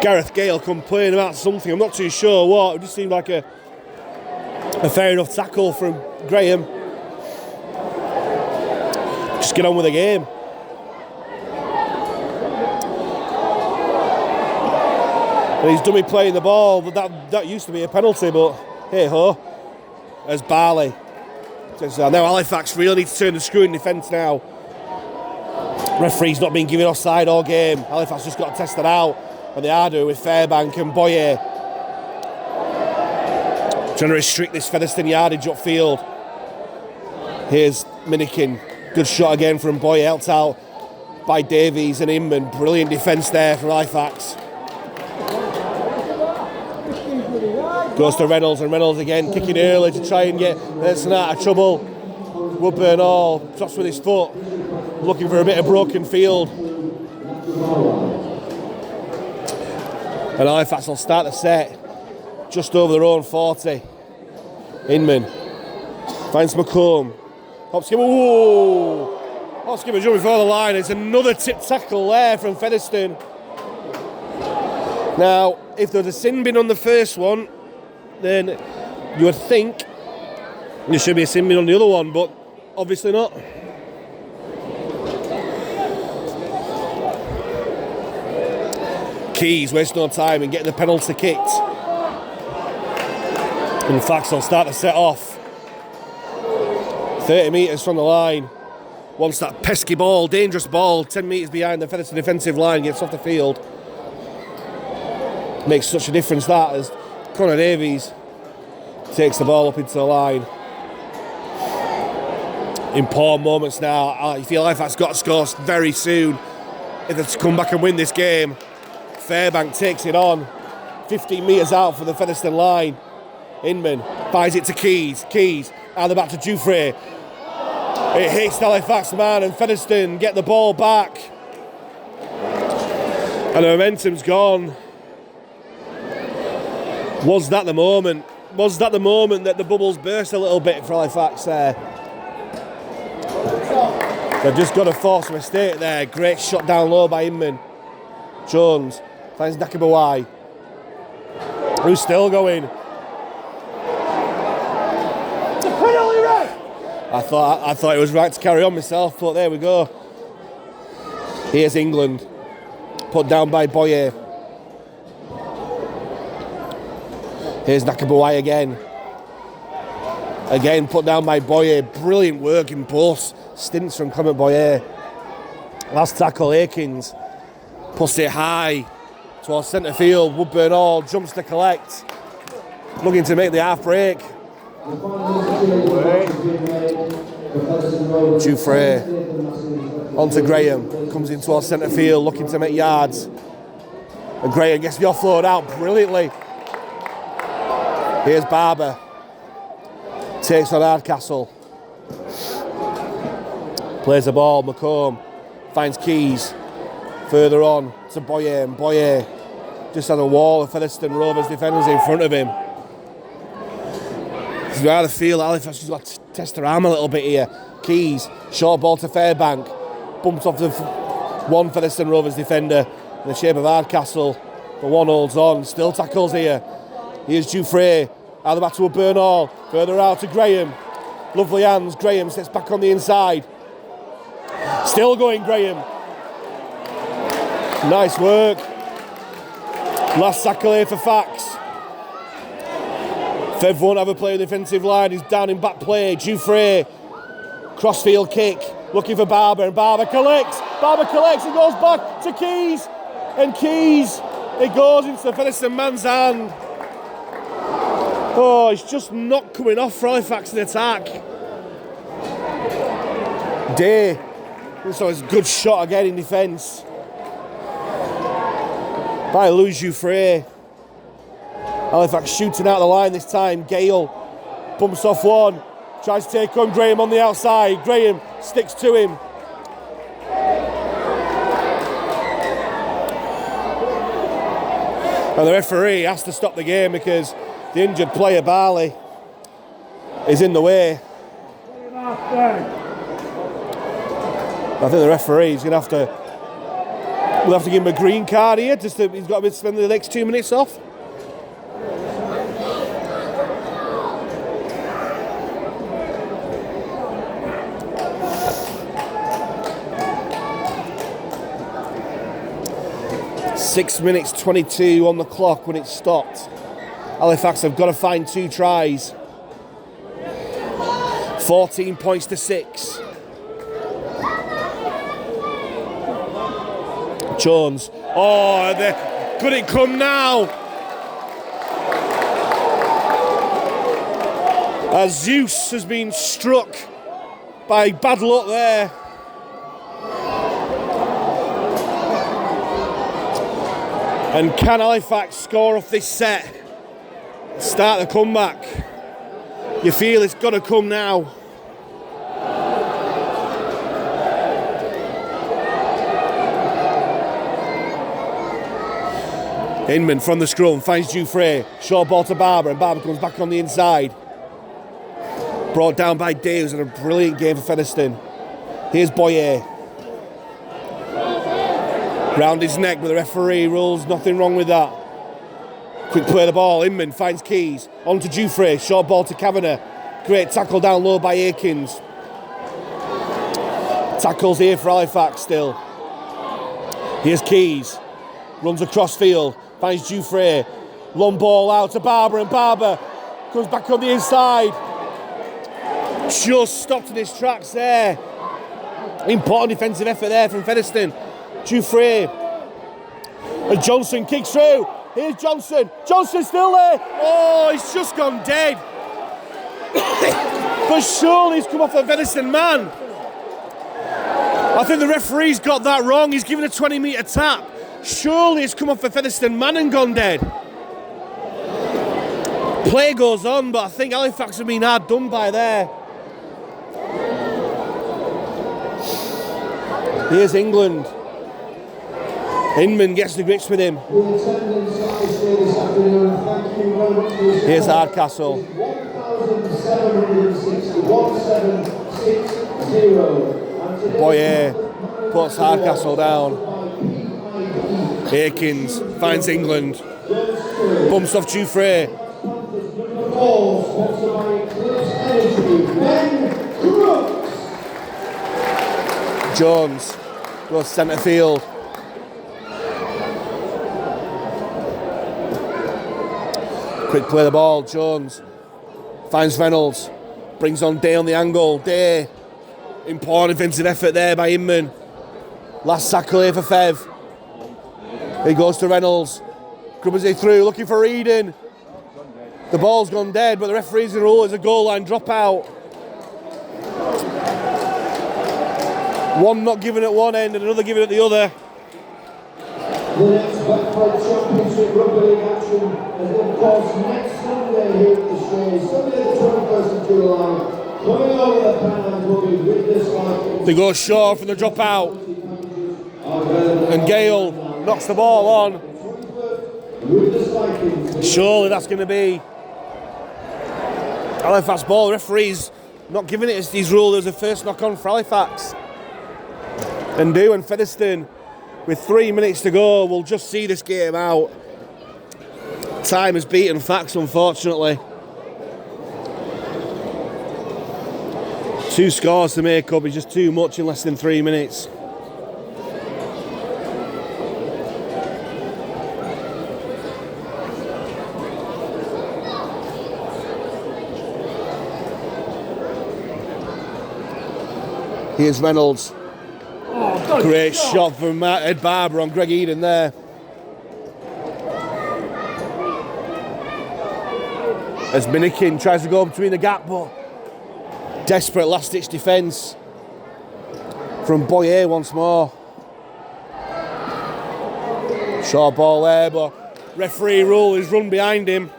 Gareth Gale complaining about something, I'm not too sure what. It just seemed like a fair enough tackle from Graham. Just get on with the game. And he's dummy playing the ball, but that used to be a penalty, but hey ho. There's Barley. Now Halifax really need to turn the screw in defence now. Referee's not been given offside all game. Halifax just got to test it out. And they are doing with Fairbank and Boyer. Trying to restrict this Featherstone yardage upfield. Here's Minikin. Good shot again from Boyer, helped out by Davies and Inman. Brilliant defence there from Halifax. Goes to Reynolds, and Reynolds again kicking early to try and get Edson out of trouble. Woodburn all drops with his foot, looking for a bit of broken field. And Halifax will start the set just over their own 40. Inman finds McComb. Hopskipper, whoa! Hopskipper jumping before the line. It's another tip tackle there from Featherstone. Now, if there was a sin bin on the first one, then you would think there should be a sin bin on the other one, but obviously not. Keys wasting no time and getting the penalty kicked. In fact, they'll start to set off. 30 metres from the line. Once that pesky ball, dangerous ball, 10 metres behind the Featherstone defensive line, gets off the field. Makes such a difference that as Connor Davies takes the ball up into the line. Important moments now. I feel Halifax got to score very soon if they're to come back and win this game. Fairbank takes it on. 15 metres out for the Featherstone line. Inman buys it to Keys. Keys out the back to Dufresne. It hits the Halifax man, and Featherstone get the ball back. And the momentum's gone. Was that the moment? Was that the moment that the bubbles burst a little bit for Halifax there? They've just got to force a mistake there. Great shot down low by Inman. Jones finds Nakabawai, who's still going. It's a penalty, ref! I thought it was right to carry on myself, but there we go. Here's England, put down by Boyer. Here's Nakabawai again. Again put down by Boyer. Brilliant work in both stints from Clement Boyer. Last tackle, Akins puts it high towards centre field. Woodburn all jumps to collect, looking to make the half break. Dufresne onto Graham, comes in towards centre field, looking to make yards. And Graham gets the offload out brilliantly. Here's Barber, takes on Hardcastle, plays the ball. McComb finds Keys, further on to Boyer, and Boyer just had a wall of Featherstone Rovers defenders in front of him. You rather feel Halifax has got to test their arm a little bit here. Keys, short ball to Fairbank, bumps off the one Featherstone Rovers defender in the shape of Hardcastle, but one holds on, still tackles here. Here's Dufresne, out the back to a Bernal, further out to Graham. Lovely hands, Graham sits back on the inside. Still going Graham. Nice work. Last tackle here for Fax. Fev won't have a player in the defensive line, he's down in back play. Dufresne, crossfield kick, looking for Barber, and Barber collects and goes back to Keys. And Keys It goes into the Featherstone man's hand. Oh, it's just not coming off for Halifax in attack. Day. So it's a good shot again in defence. By Louis Jouffre. Halifax shooting out the line this time. Gale bumps off one. Tries to take on Graham on the outside. Graham sticks to him. And the referee has to stop the game because the injured player, Barley, is in the way. I think the referee's going to have to... We'll have to give him a green card here. He's got to spend the next 2 minutes off. Six minutes 22 on the clock when it stopped. Halifax have got to find 2 tries. 14 points to 6. Jones. Oh, could it come now? As Zeus has been struck by bad luck there. And can Halifax score off this set? Start the comeback. You feel it's got to come now. Inman from the scrum finds Jouffre. Short ball to Barber, and Barber comes back on the inside. Brought down by Daves, and a brilliant game for Featherstone. Here's Boyer. Round his neck, but the referee rules nothing wrong with that. Quick play of the ball. Inman finds Keys. On to Jouffre. Short ball to Kavanagh. Great tackle down low by Aikens. Tackles here for Halifax still. Here's Keys. Runs across field. Finds Jouffre. Long ball out to Barber, and Barber comes back on the inside. Just stopped in his tracks there. Important defensive effort there from Featherstone. Jouffre. And Johnson kicks through. Here's Johnson. Johnson's still there. Oh, he's just gone dead. But surely he's come off a Featherstone man. I think the referee's got that wrong. He's given a 20-metre tap. Surely it's come off a Featherstone man and gone dead. Play goes on, but I think Halifax have been hard done by there. Here's England. Inman gets the grips with him. Here's Hardcastle. Boyer puts Hardcastle down. Aikens finds England. Bumps off Jouffre. Jones goes centre field. Quick play the ball. Jones finds Reynolds. Brings on Day on the angle. Day. Important defensive effort there by Inman. Last tackle here for Fev. He goes to Reynolds. Grubbers it through, looking for Eden. The ball's gone dead, but the referee's going to rule it as a goal line dropout. One not given at one end and another given at the other. The next Betfred Championship Rugby League action is of course next Sunday here at the Shay. Sunday the 21st of July. Coming over the Panthers will be with this one. They go short from the dropout. And Gale knocks the ball on. Surely that's going to be Halifax ball. The referee's not giving it as he's ruled as a first knock on for Halifax. And Featherstone, with 3 minutes to go, we'll just see this game out. Time has beaten facts, unfortunately. 2 scores to make up is just too much in less than 3 minutes. Here's Reynolds. Great shot from Ed Barber on Greg Eden there. As Minikin tries to go between the gap, but desperate last-ditch defence from Boyer once more. Short ball there, but referee rule is run behind him.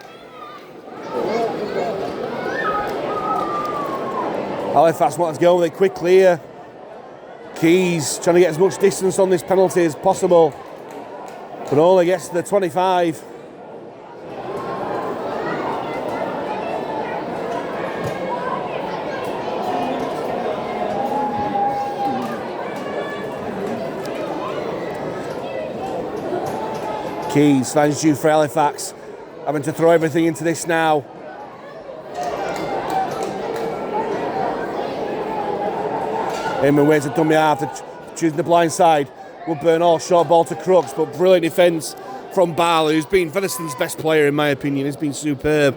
Halifax wants to go with it quickly here. Keys trying to get as much distance on this penalty as possible, but only gets to the 25. Keys finds due for Halifax, having to throw everything into this now. Inman waits a dummy half to choosing the blind side. Woodburn all short ball to Crooks, but brilliant defence from Barlow, who's been Featherstone's best player in my opinion. He's been superb.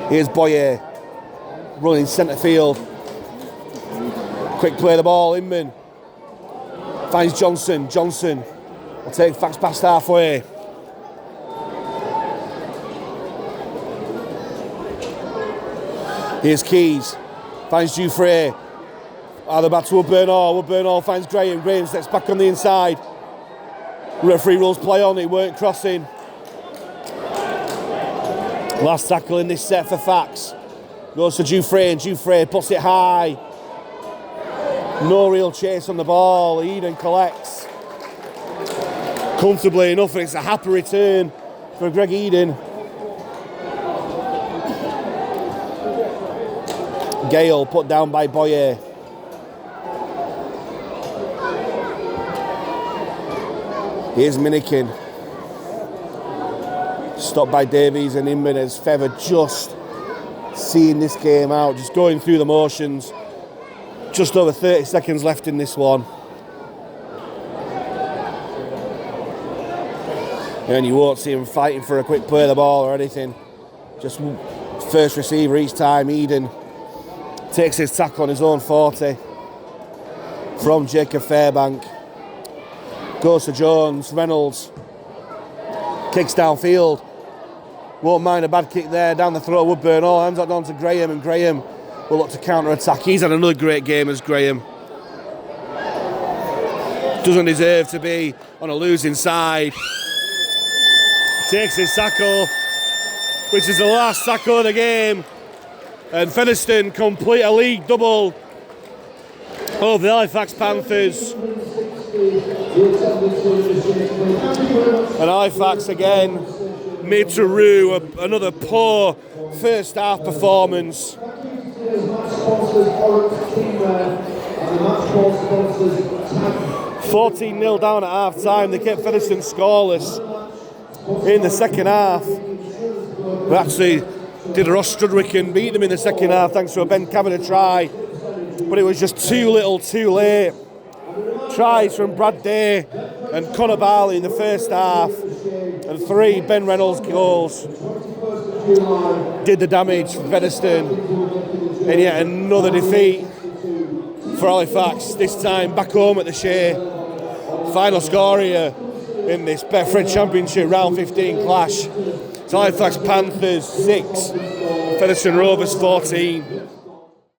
Here's Boyer running centre field. Quick play the ball. Inman finds Johnson. Johnson will take Fax past halfway. Here's Keys. Finds Dufresne. Either back to Woodburn Hall finds Graham. Graham steps back on the inside. Referee rules play on. It weren't crossing. Last tackle in this set for Fax. Goes to Dufresne. Dufresne puts it high. No real chase on the ball. Eden collects comfortably enough, and it's a happy return for Greg Eden. Gale put down by Boyer. Here's Minikin. Stopped by Davies and Inman as Feather just seeing this game out, just going through the motions. Just over 30 seconds left in this one. And you won't see him fighting for a quick play of the ball or anything. Just first receiver each time. Eden takes his tackle on his own 40 from Jacob Fairbank. Goes to Jones. Reynolds kicks downfield. Won't mind a bad kick there down the throat of Woodburn. All hands on to Graham, and Graham will look to counter-attack. He's had another great game as Graham. Doesn't deserve to be on a losing side. Takes his tackle, which is the last tackle of the game. And Featherstone complete a league double over the Halifax Panthers. And Halifax again made to rue another poor first half performance. 14-0 down at half time. They kept Featherstone scoreless in the second half. We actually did Ross Strudwick and beat them in the second half thanks to a Ben Kavanagh try, but it was just too little too late. Tries from Brad Day and Connor Barley in the first half, and 3 Ben Reynolds goals did the damage for Featherstone. And yet another defeat for Halifax, this time back home at the Shay. Final score here in this Betfred Championship round 15 clash. It's Halifax Panthers 6, Featherstone Rovers 14.